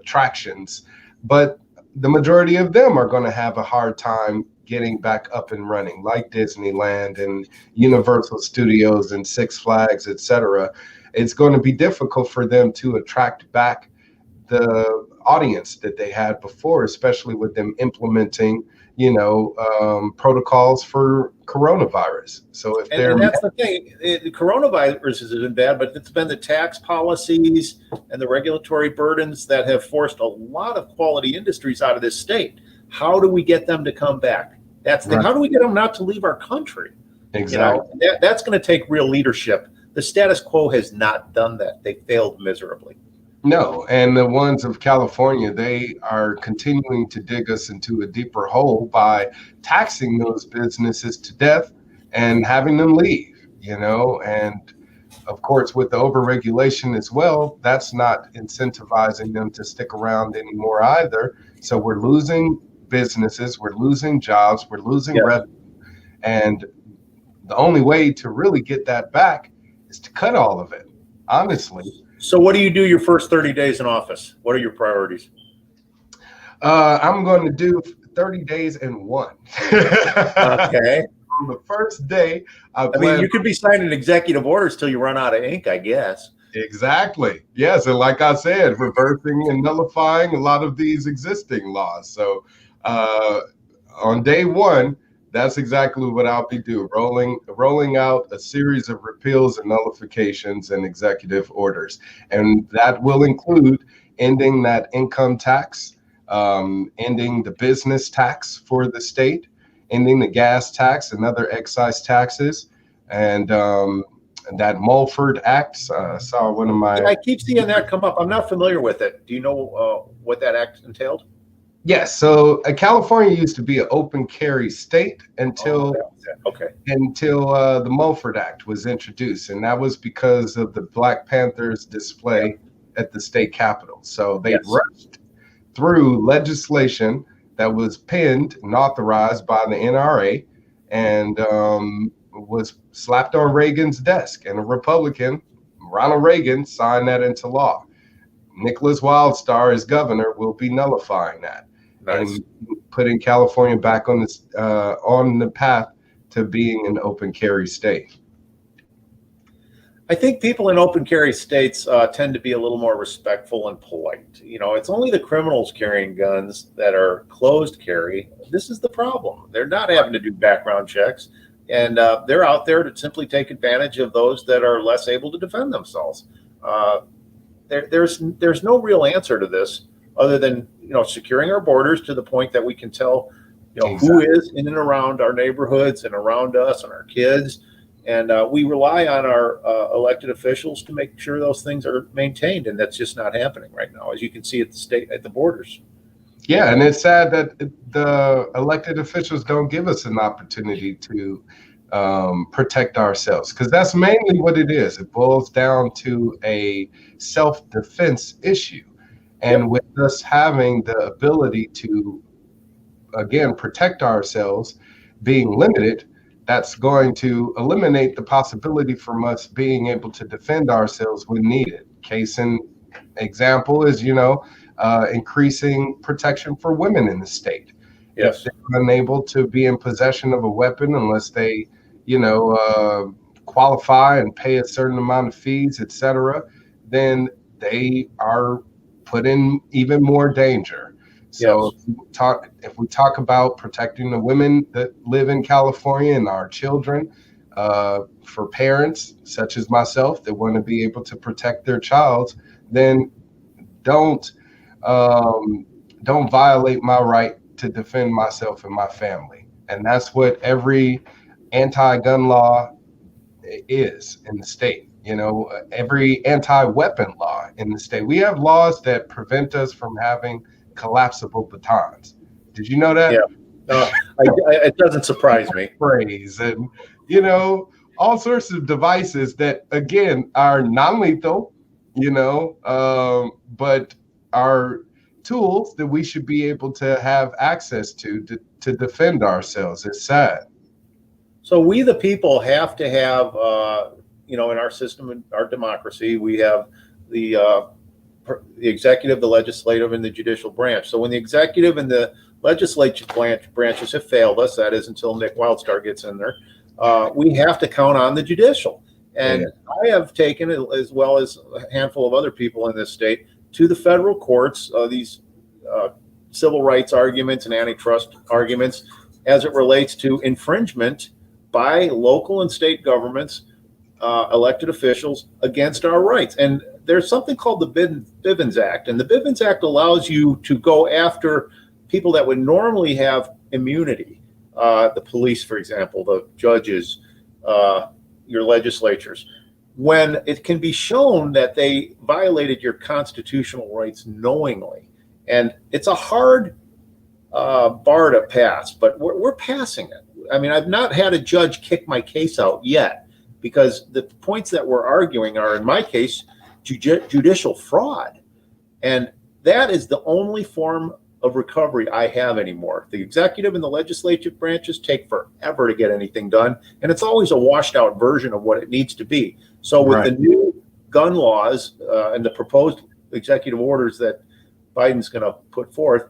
attractions. But the majority of them are going to have a hard time getting back up and running, like Disneyland and Universal Studios and Six Flags, etc. It's going to be difficult for them to attract back the audience that they had before, especially with them implementing, protocols for coronavirus. So and that's the thing, the coronavirus has been bad, but it's been the tax policies and the regulatory burdens that have forced a lot of quality industries out of this state. How do we get them to come back? That's the thing. How do we get them not to leave our country? Exactly. That's going to take real leadership. The status quo has not done that. They failed miserably. No, and the ones of California, they are continuing to dig us into a deeper hole by taxing those businesses to death and having them leave, and of course, with the overregulation as well, that's not incentivizing them to stick around anymore either. So we're losing businesses, we're losing jobs, we're losing revenue. And the only way to really get that back is to cut all of it, honestly. So what do you do your first 30 days in office? What are your priorities? I'm going to do 30 days in one. Okay. On the first day, you could be signing executive orders till you run out of ink, I guess. Exactly. Yes. And like I said, reversing and nullifying a lot of these existing laws. So on day one, that's exactly what I'll be doing, rolling out a series of repeals and nullifications and executive orders. And that will include ending that income tax, ending the business tax for the state, ending the gas tax and other excise taxes. And that Mulford Act, saw one of my. Yeah, I keep seeing that come up. I'm not familiar with it. Do you know what that act entailed? Yes, so California used to be an open carry state until the Mulford Act was introduced, and that was because of the Black Panthers display at the state capitol. So they rushed through legislation that was penned and authorized by the NRA, and was slapped on Reagan's desk, and a Republican, Ronald Reagan, signed that into law. Nicholas Wildstar, as governor, will be nullifying that. Nice. And putting California back on the path to being an open carry state. I think people in open carry states tend to be a little more respectful and polite. You know, it's only the criminals carrying guns that are closed carry. This is the problem. They're not having to do background checks, and they're out there to simply take advantage of those that are less able to defend themselves. There's no real answer to this other than, you know, securing our borders to the point that we can tell, you know, who is in and around our neighborhoods and around us and our kids. And we rely on our elected officials to make sure those things are maintained. And that's just not happening right now, as you can see at the borders. Yeah, and it's sad that the elected officials don't give us an opportunity to protect ourselves, because that's mainly what it is. It boils down to a self-defense issue. And with us having the ability to, again, protect ourselves being limited, that's going to eliminate the possibility from us being able to defend ourselves when needed. Case in example is, increasing protection for women in the state. Yes. If they're unable to be in possession of a weapon unless they, qualify and pay a certain amount of fees, etc., then they are put in even more danger. So if we talk about protecting the women that live in California and our children, for parents such as myself that want to be able to protect their child, then don't violate my right to defend myself and my family. And that's what every anti-gun law is in the state. Every anti-weapon law in the state. We have laws that prevent us from having collapsible batons. Did you know that? Yeah. It doesn't surprise me. Phrase and all sorts of devices that again are non-lethal, but are tools that we should be able to have access to defend ourselves. It's sad. So we, the people, have to have, in our system, in our democracy, we have the executive, the legislative, and the judicial branch. So when the executive and the legislative branches have failed us, that is until Nick Wildstar gets in there, we have to count on the judicial. And I have taken, as well as a handful of other people in this state, to the federal courts, these civil rights arguments and antitrust arguments as it relates to infringement by local and state governments, elected officials, against our rights. And there's something called the Bivens Act. And the Bivens Act allows you to go after people that would normally have immunity. The police, for example, the judges, your legislatures, when it can be shown that they violated your constitutional rights knowingly. And it's a hard bar to pass, but we're passing it. I mean, I've not had a judge kick my case out yet, because the points that we're arguing are, in my case, judicial fraud. And that is the only form of recovery I have anymore. The executive and the legislative branches take forever to get anything done, and it's always a washed out version of what it needs to be. So with the new gun laws and the proposed executive orders that Biden's going to put forth,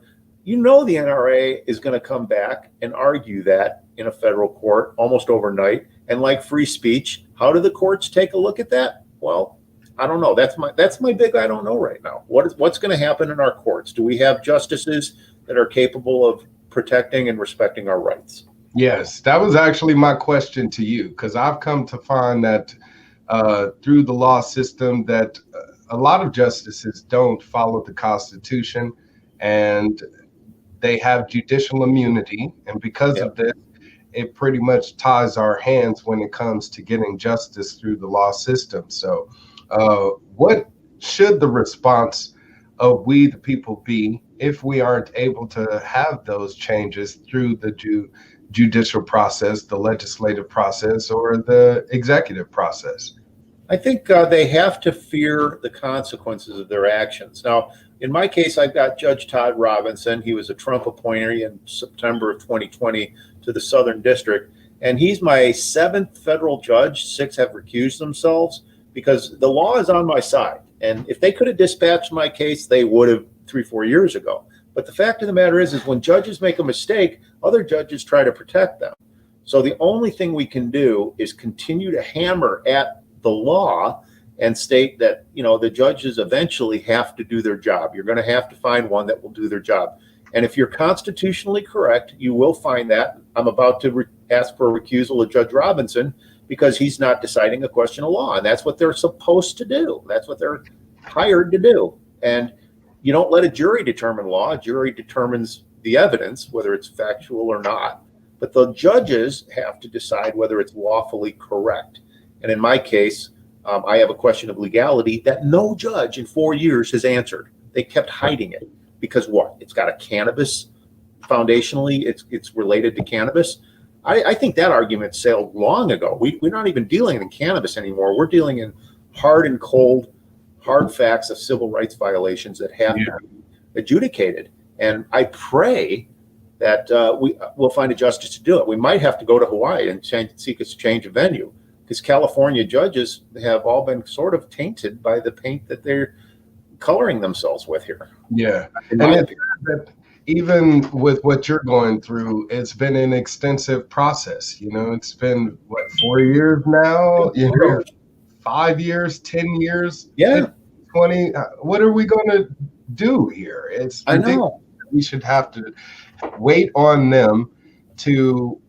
the NRA is going to come back and argue that in a federal court almost overnight. And like free speech, how do the courts take a look at that? Well, I don't know. That's my big I don't know right now. What's going to happen in our courts? Do we have justices that are capable of protecting and respecting our rights? Yes, that was actually my question to you, because I've come to find that through the law system that a lot of justices don't follow the Constitution, and they have judicial immunity. And because of this, it pretty much ties our hands when it comes to getting justice through the law system. So, what should the response of we the people be if we aren't able to have those changes through the judicial process, the legislative process, or the executive process? I think they have to fear the consequences of their actions. Now, in my case, I've got Judge Todd Robinson. He was a Trump appointee in September of 2020 to the Southern District, and he's my seventh federal judge. Six have recused themselves because the law is on my side. And if they could have dispatched my case, they would have 3-4 years ago. But the fact of the matter is when judges make a mistake, other judges try to protect them. So the only thing we can do is continue to hammer at the law and state that, the judges eventually have to do their job. You're going to have to find one that will do their job. And if you're constitutionally correct, you will find that. I'm about to ask for a recusal of Judge Robinson because he's not deciding a question of law. And that's what they're supposed to do. That's what they're hired to do. And you don't let a jury determine law. A jury determines the evidence, whether it's factual or not. But the judges have to decide whether it's lawfully correct. And in my case, I have a question of legality that no judge in 4 years has answered. They kept hiding it because what? It's got a cannabis, foundationally, it's related to cannabis. I think that argument sailed long ago. We're not even dealing in cannabis anymore. We're dealing in hard and cold, hard facts of civil rights violations that have to be adjudicated. And I pray that we'll find a justice to do it. We might have to go to Hawaii and seek a change of venue, because California judges have all been sort of tainted by the paint that they're coloring themselves with here. Yeah. And even with what you're going through, it's been an extensive process. It's been, 4 years now? 5 years, 10 years? Yeah. 20? What are we going to do here? It's ridiculous. I know. We should have to wait on them to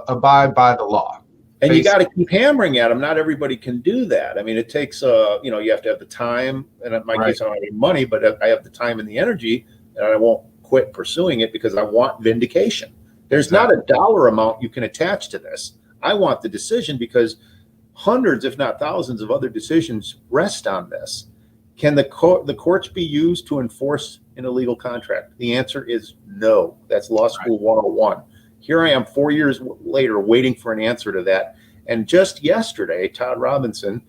abide by the law. And you got to keep hammering at them. Not everybody can do that. I mean, it takes, you have to have the time. And in my case, I don't have any money, but I have the time and the energy, and I won't quit pursuing it because I want vindication. There's not a dollar amount you can attach to this. I want the decision because hundreds, if not thousands, of other decisions rest on this. Can the courts be used to enforce an illegal contract? The answer is no. That's law school 101. Here I am 4 years later waiting for an answer to that. And just yesterday, Todd Robinson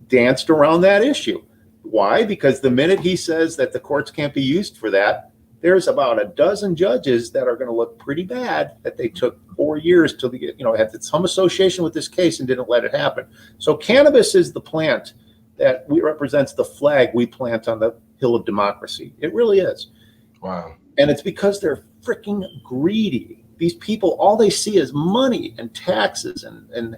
danced around that issue. Why? Because the minute he says that the courts can't be used for that, there's about a dozen judges that are going to look pretty bad that they took 4 years to get, had some association with this case and didn't let it happen. So cannabis is the plant that represents the flag we plant on the hill of democracy. It really is. Wow. And it's because they're freaking greedy. These people, all they see is money and taxes and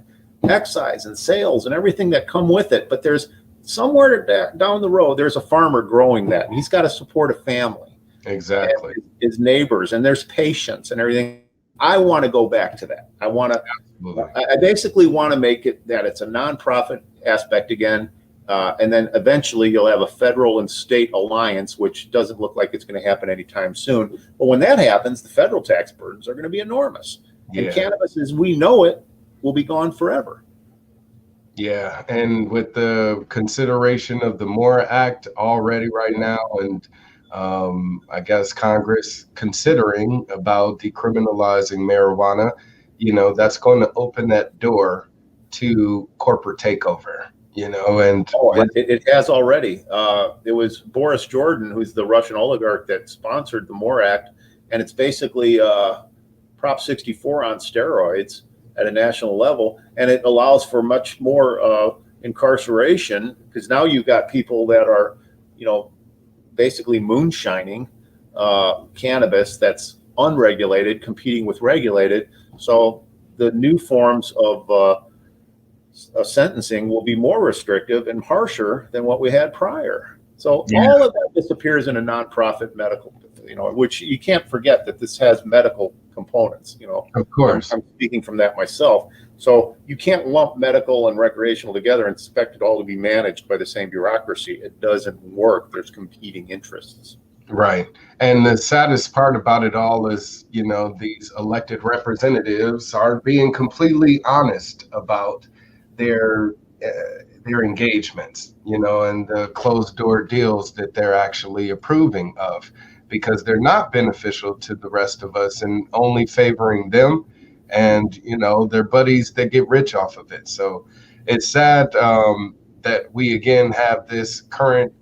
excise and sales and everything that come with it. But there's somewhere down the road, there's a farmer growing that. And he's got to support a family. Exactly. His neighbors, and there's patience and everything. I want to go back to that. I basically want to make it that it's a nonprofit aspect again. And then eventually you'll have a federal and state alliance, which doesn't look like it's going to happen anytime soon. But when that happens, the federal tax burdens are going to be enormous. Yeah. And cannabis, as we know it, will be gone forever. Yeah. And with the consideration of the MORE Act already right now, and I guess Congress considering about decriminalizing marijuana, that's going to open that door to corporate takeover. And it has already. It was Boris Jordan, who's the Russian oligarch that sponsored the MORE Act, and it's basically Prop 64 on steroids at a national level, and it allows for much more incarceration because now you've got people that are, basically moonshining cannabis that's unregulated, competing with regulated. So the new forms of sentencing will be more restrictive and harsher than what we had prior. So all of that disappears in a nonprofit medical, which you can't forget that this has medical components, Of course. I'm speaking from that myself. So you can't lump medical and recreational together and expect it all to be managed by the same bureaucracy. It doesn't work. There's competing interests. Right. And the saddest part about it all is, these elected representatives are being completely honest about their their engagements, and the closed door deals that they're actually approving of, because they're not beneficial to the rest of us and only favoring them and, their buddies that get rich off of it. So it's sad that we again have this current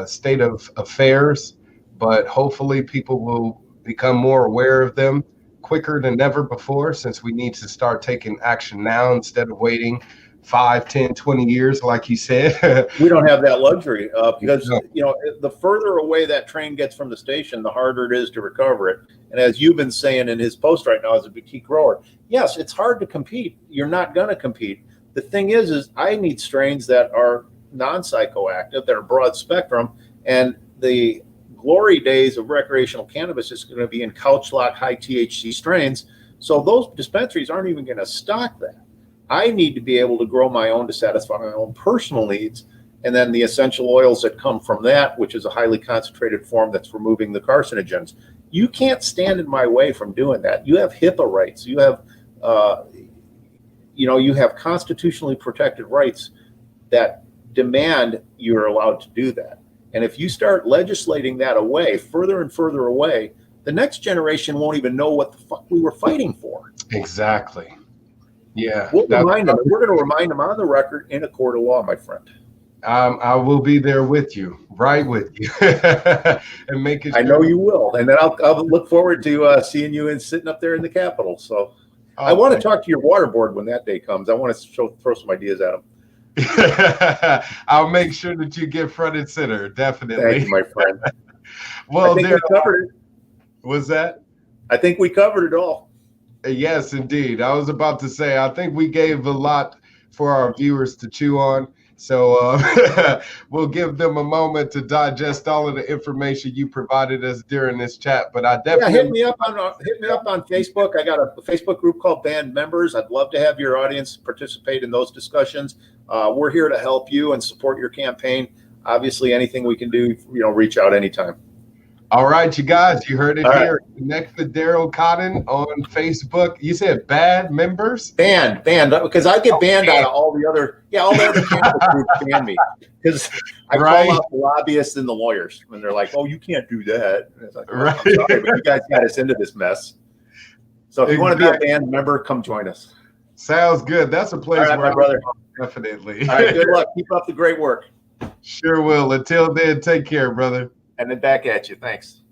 state of affairs, but hopefully people will become more aware of them quicker than ever before, since we need to start taking action now instead of waiting 5, 10, 20 years, like you said. We don't have that luxury because, No. the further away that train gets from the station, the harder it is to recover it. And as you've been saying in his post right now as a boutique grower, yes, it's hard to compete. You're not going to compete. The thing is I need strains that are non-psychoactive, that are broad spectrum, and the glory days of recreational cannabis is going to be in couch lock high THC strains. So those dispensaries aren't even going to stock that. I need to be able to grow my own to satisfy my own personal needs. And then the essential oils that come from that, which is a highly concentrated form that's removing the carcinogens. You can't stand in my way from doing that. You have HIPAA rights. You have, you have constitutionally protected rights that demand you're allowed to do that. And if you start legislating that away, further and further away, the next generation won't even know what the fuck we were fighting for. Exactly. Yeah. We'll remind them. We're going to remind them on the record in a court of law, my friend. I will be there with you, right with you, and making sure. I know you will, and then I'll look forward to seeing you and sitting up there in the Capitol. So I want to talk to your water board when that day comes. I want to throw some ideas at them. I'll make sure that you get front and center. Definitely. Thank you, my friend. Well, I think we covered it. Was that? I think we covered it all. Yes, indeed. I was about to say, I think we gave a lot for our viewers to chew on. So we'll give them a moment to digest all of the information you provided us during this chat. But I definitely hit me up on Facebook. I got a Facebook group called Band Members. I'd love to have your audience participate in those discussions. We're here to help you and support your campaign. Obviously, anything we can do, reach out anytime. All right, you guys, you heard it here. Right. Connect with Darryl Cotton on Facebook. You said bad members? Banned, because I get banned out of all the other cannabis groups ban me. Because I call out the lobbyists and the lawyers when they're like, oh, you can't do that. And it's like, oh, right. I'm sorry, but you guys got us into this mess. So if you want to be a band member, come join us. Sounds good. That's a place where my brother. Definitely. All right, good luck. Keep up the great work. Sure will. Until then, take care, brother. And then back at you. Thanks.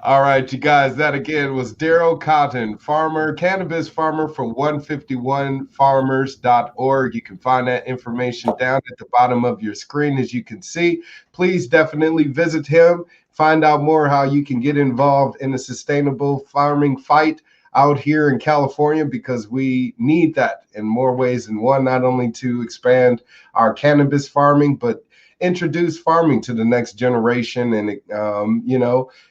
All right, you guys. That again was Darryl Cotton, cannabis farmer from 151farmers.org. You can find that information down at the bottom of your screen, as you can see. Please definitely visit him. Find out more how you can get involved in a sustainable farming fight out here in California, because we need that in more ways than one, not only to expand our cannabis farming, but introduce farming to the next generation and,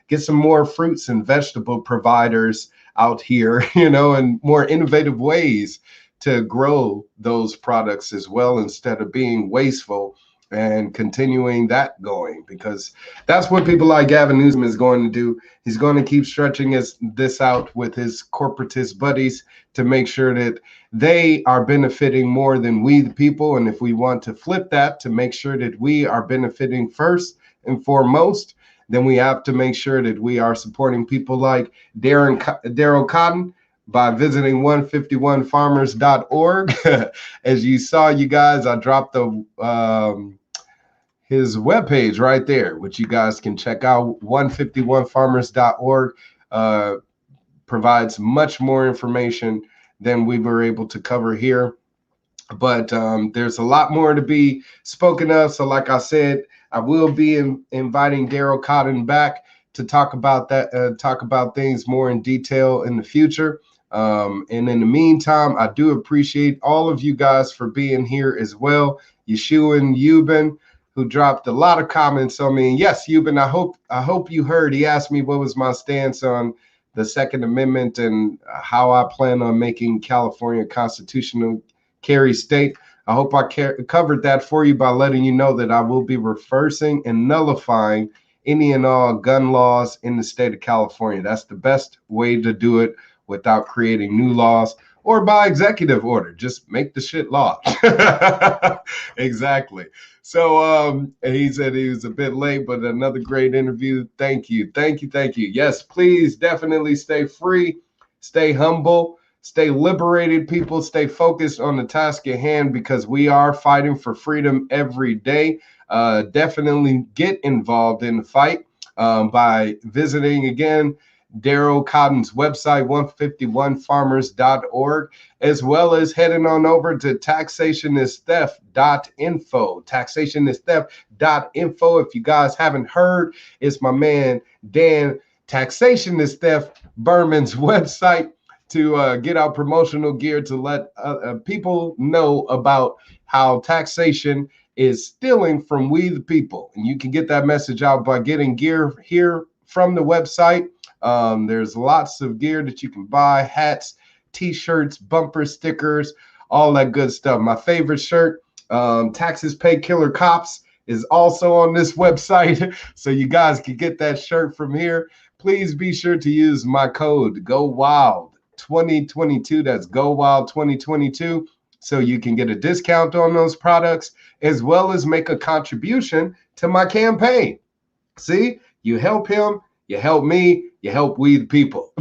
get some more fruits and vegetable providers out here, and more innovative ways to grow those products as well, instead of being wasteful, and continuing that going, because that's what people like Gavin Newsom is going to do. He's going to keep stretching this out with his corporatist buddies to make sure that they are benefiting more than we, the people. And if we want to flip that to make sure that we are benefiting first and foremost, then we have to make sure that we are supporting people like Darryl Cotton by visiting 151farmers.org. As you saw, you guys, I dropped his webpage right there, which you guys can check out. 151farmers.org provides much more information than we were able to cover here. But there's a lot more to be spoken of. So like I said, I will be inviting Darryl Cotton back to talk about that, talk about things more in detail in the future. And in the meantime, I do appreciate all of you guys for being here as well. Yeshua and Euban, who dropped a lot of comments on me. And yes, Euban, I hope you heard. He asked me what was my stance on the Second Amendment and how I plan on making California a constitutional carry state. I hope I covered that for you by letting you know that I will be reversing and nullifying any and all gun laws in the state of California. That's the best way to do it without creating new laws or by executive order. Just make the shit law. Exactly. So he said he was a bit late, but another great interview. Thank you. Thank you. Thank you. Yes, please definitely stay free, stay humble, stay liberated, people. Stay focused on the task at hand because we are fighting for freedom every day. Definitely get involved in the fight by visiting again Darryl Cotton's website, 151farmers.org, as well as heading on over to taxationistheft.info. Taxationistheft.info. If you guys haven't heard, it's my man Dan, Taxation is Theft Berman's website, to get our promotional gear to let people know about how taxation is stealing from we the people. And you can get that message out by getting gear here from the website. There's lots of gear that you can buy: hats, t-shirts, bumper stickers, all that good stuff. My favorite shirt, Taxes Pay Killer Cops, is also on this website. So you guys can get that shirt from here. Please be sure to use my code GOWILD2022. That's GOWILD2022. So you can get a discount on those products as well as make a contribution to my campaign. See, you help him, you help me, you help we the people.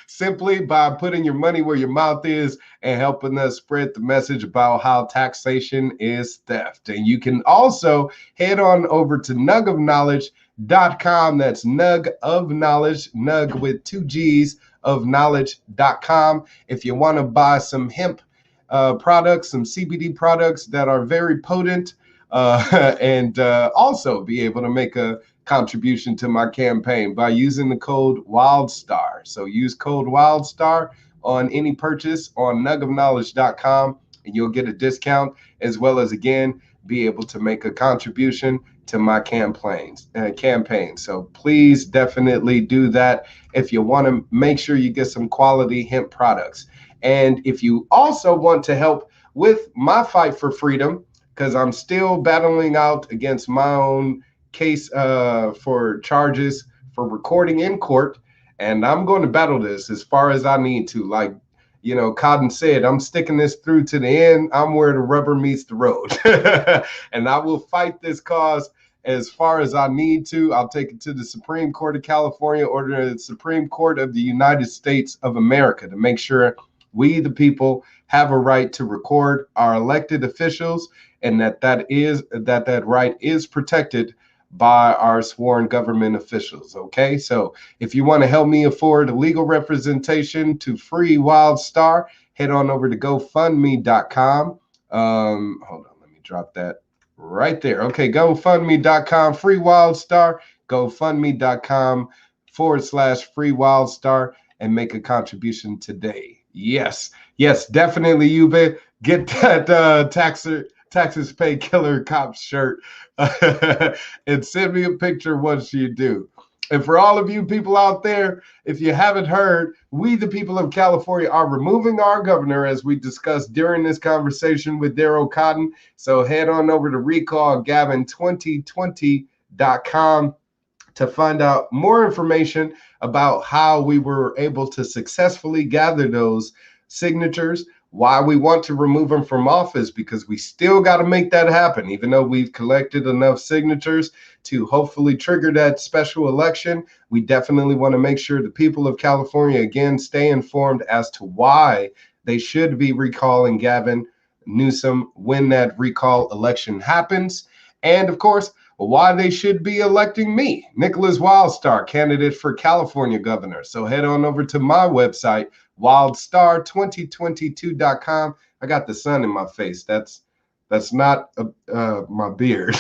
Simply by putting your money where your mouth is and helping us spread the message about how taxation is theft. And you can also head on over to nugofknowledge.com. That's Nug of Knowledge, Nug with 2 G's of knowledge.com. If you want to buy some hemp products, some CBD products that are very potent, and also be able to make a contribution to my campaign by using the code WILDSTAR. So use code WILDSTAR on any purchase on nugofknowledge.com and you'll get a discount, as well as, again, be able to make a contribution to my campaign. So please definitely do that if you want to make sure you get some quality hemp products. And if you also want to help with my fight for freedom, because I'm still battling out against my own case for charges for recording in court, and I'm going to battle this as far as I need to. Like, you know, Cotton said, I'm sticking this through to the end. I'm where the rubber meets the road. And I will fight this cause as far as I need to. I'll take it to the Supreme Court of California or the Supreme Court of the United States of America to make sure we, the people, have a right to record our elected officials, and that right is protected by our sworn government officials. Okay, so if you want to help me afford legal representation to free Wildstar, head on over to GoFundMe.com. Hold on, let me drop that right there. Okay, GoFundMe.com, free Wildstar, GoFundMe.com/free Wildstar, and make a contribution today. Yes, definitely, Yuba. Get that Taxes Pay Killer Cop shirt and send me a picture once you do. And for all of you people out there, if you haven't heard, we, the people of California, are removing our governor, as we discussed during this conversation with Darryl Cotton. So head on over to recallgavin2020.com to find out more information about how we were able to successfully gather those signatures, why we want to remove him from office, because we still got to make that happen. Even though we've collected enough signatures to hopefully trigger that special election, we definitely want to make sure the people of California, again, stay informed as to why they should be recalling Gavin Newsom when that recall election happens. And of course, why they should be electing me, Nicholas Wildstar, candidate for California governor. So head on over to my website, wildstar2022.com. I got the sun in my face. That's not my beard.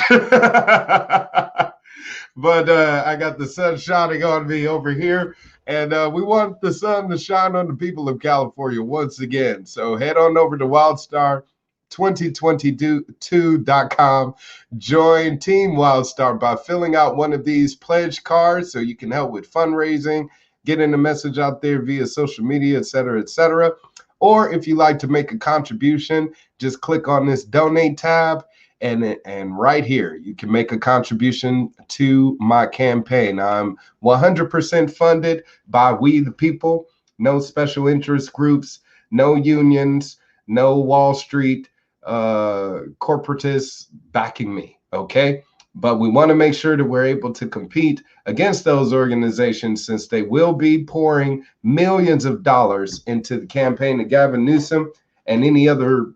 But I got the sun shining on me over here. And we want the sun to shine on the people of California once again. So head on over to wildstar2022.com. Join Team Wildstar by filling out one of these pledge cards so you can help with fundraising, getting the message out there via social media, et cetera, et cetera. Or if you like to make a contribution, just click on this donate tab And right here, you can make a contribution to my campaign. I'm 100% funded by we the people, no special interest groups, no unions, no Wall Street corporatists backing me, okay? But we want to make sure that we're able to compete against those organizations, since they will be pouring millions of dollars into the campaign of Gavin Newsom and any other,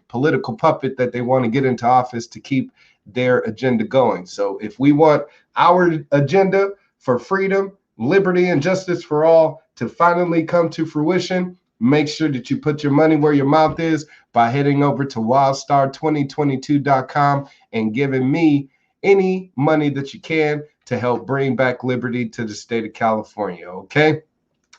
political puppet that they want to get into office to keep their agenda going. So if we want our agenda for freedom, liberty, and justice for all to finally come to fruition, make sure that you put your money where your mouth is by heading over to wildstar2022.com and giving me any money that you can to help bring back liberty to the state of California, okay?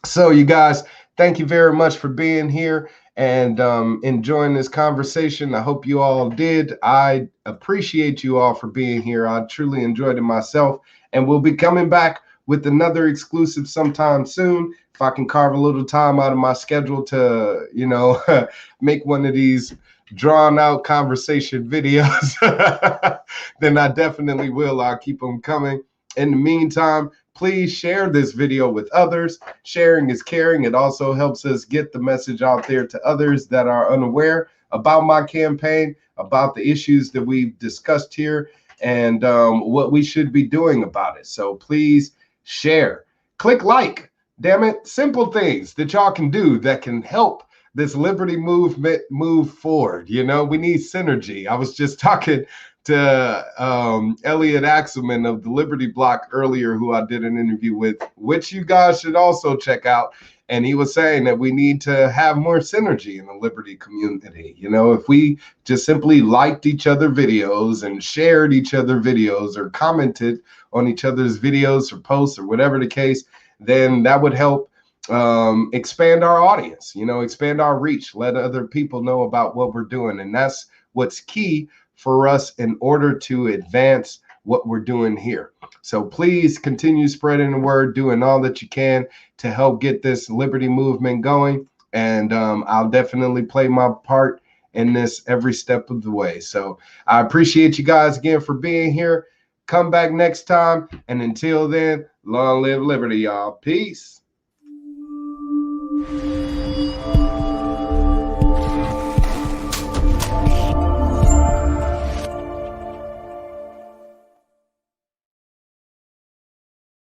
So you guys, thank you very much for being here and enjoying this conversation. I hope you all did. I appreciate you all for being here. I truly enjoyed it myself, and we'll be coming back with another exclusive sometime soon. If I can carve a little time out of my schedule to, make one of these drawn out conversation videos, then I definitely will. I'll keep them coming. In the meantime, please share this video with others. Sharing is caring. It also helps us get the message out there to others that are unaware about my campaign, about the issues that we've discussed here, and what we should be doing about it. So please share, click like, damn it, simple things that y'all can do that can help this liberty movement move forward. We need synergy. I was just talking to Elliot Axelman of the Liberty Block earlier, who I did an interview with, which you guys should also check out. And he was saying that we need to have more synergy in the liberty community. If we just simply liked each other videos and shared each other videos or commented on each other's videos or posts or whatever the case, then that would help expand our audience, expand our reach, let other people know about what we're doing. And that's what's key for us in order to advance what we're doing here. So please continue spreading the word, doing all that you can to help get this liberty movement going. And I'll definitely play my part in this every step of the way. So I appreciate you guys again for being here. Come back next time. And until then, long live liberty, y'all. Peace.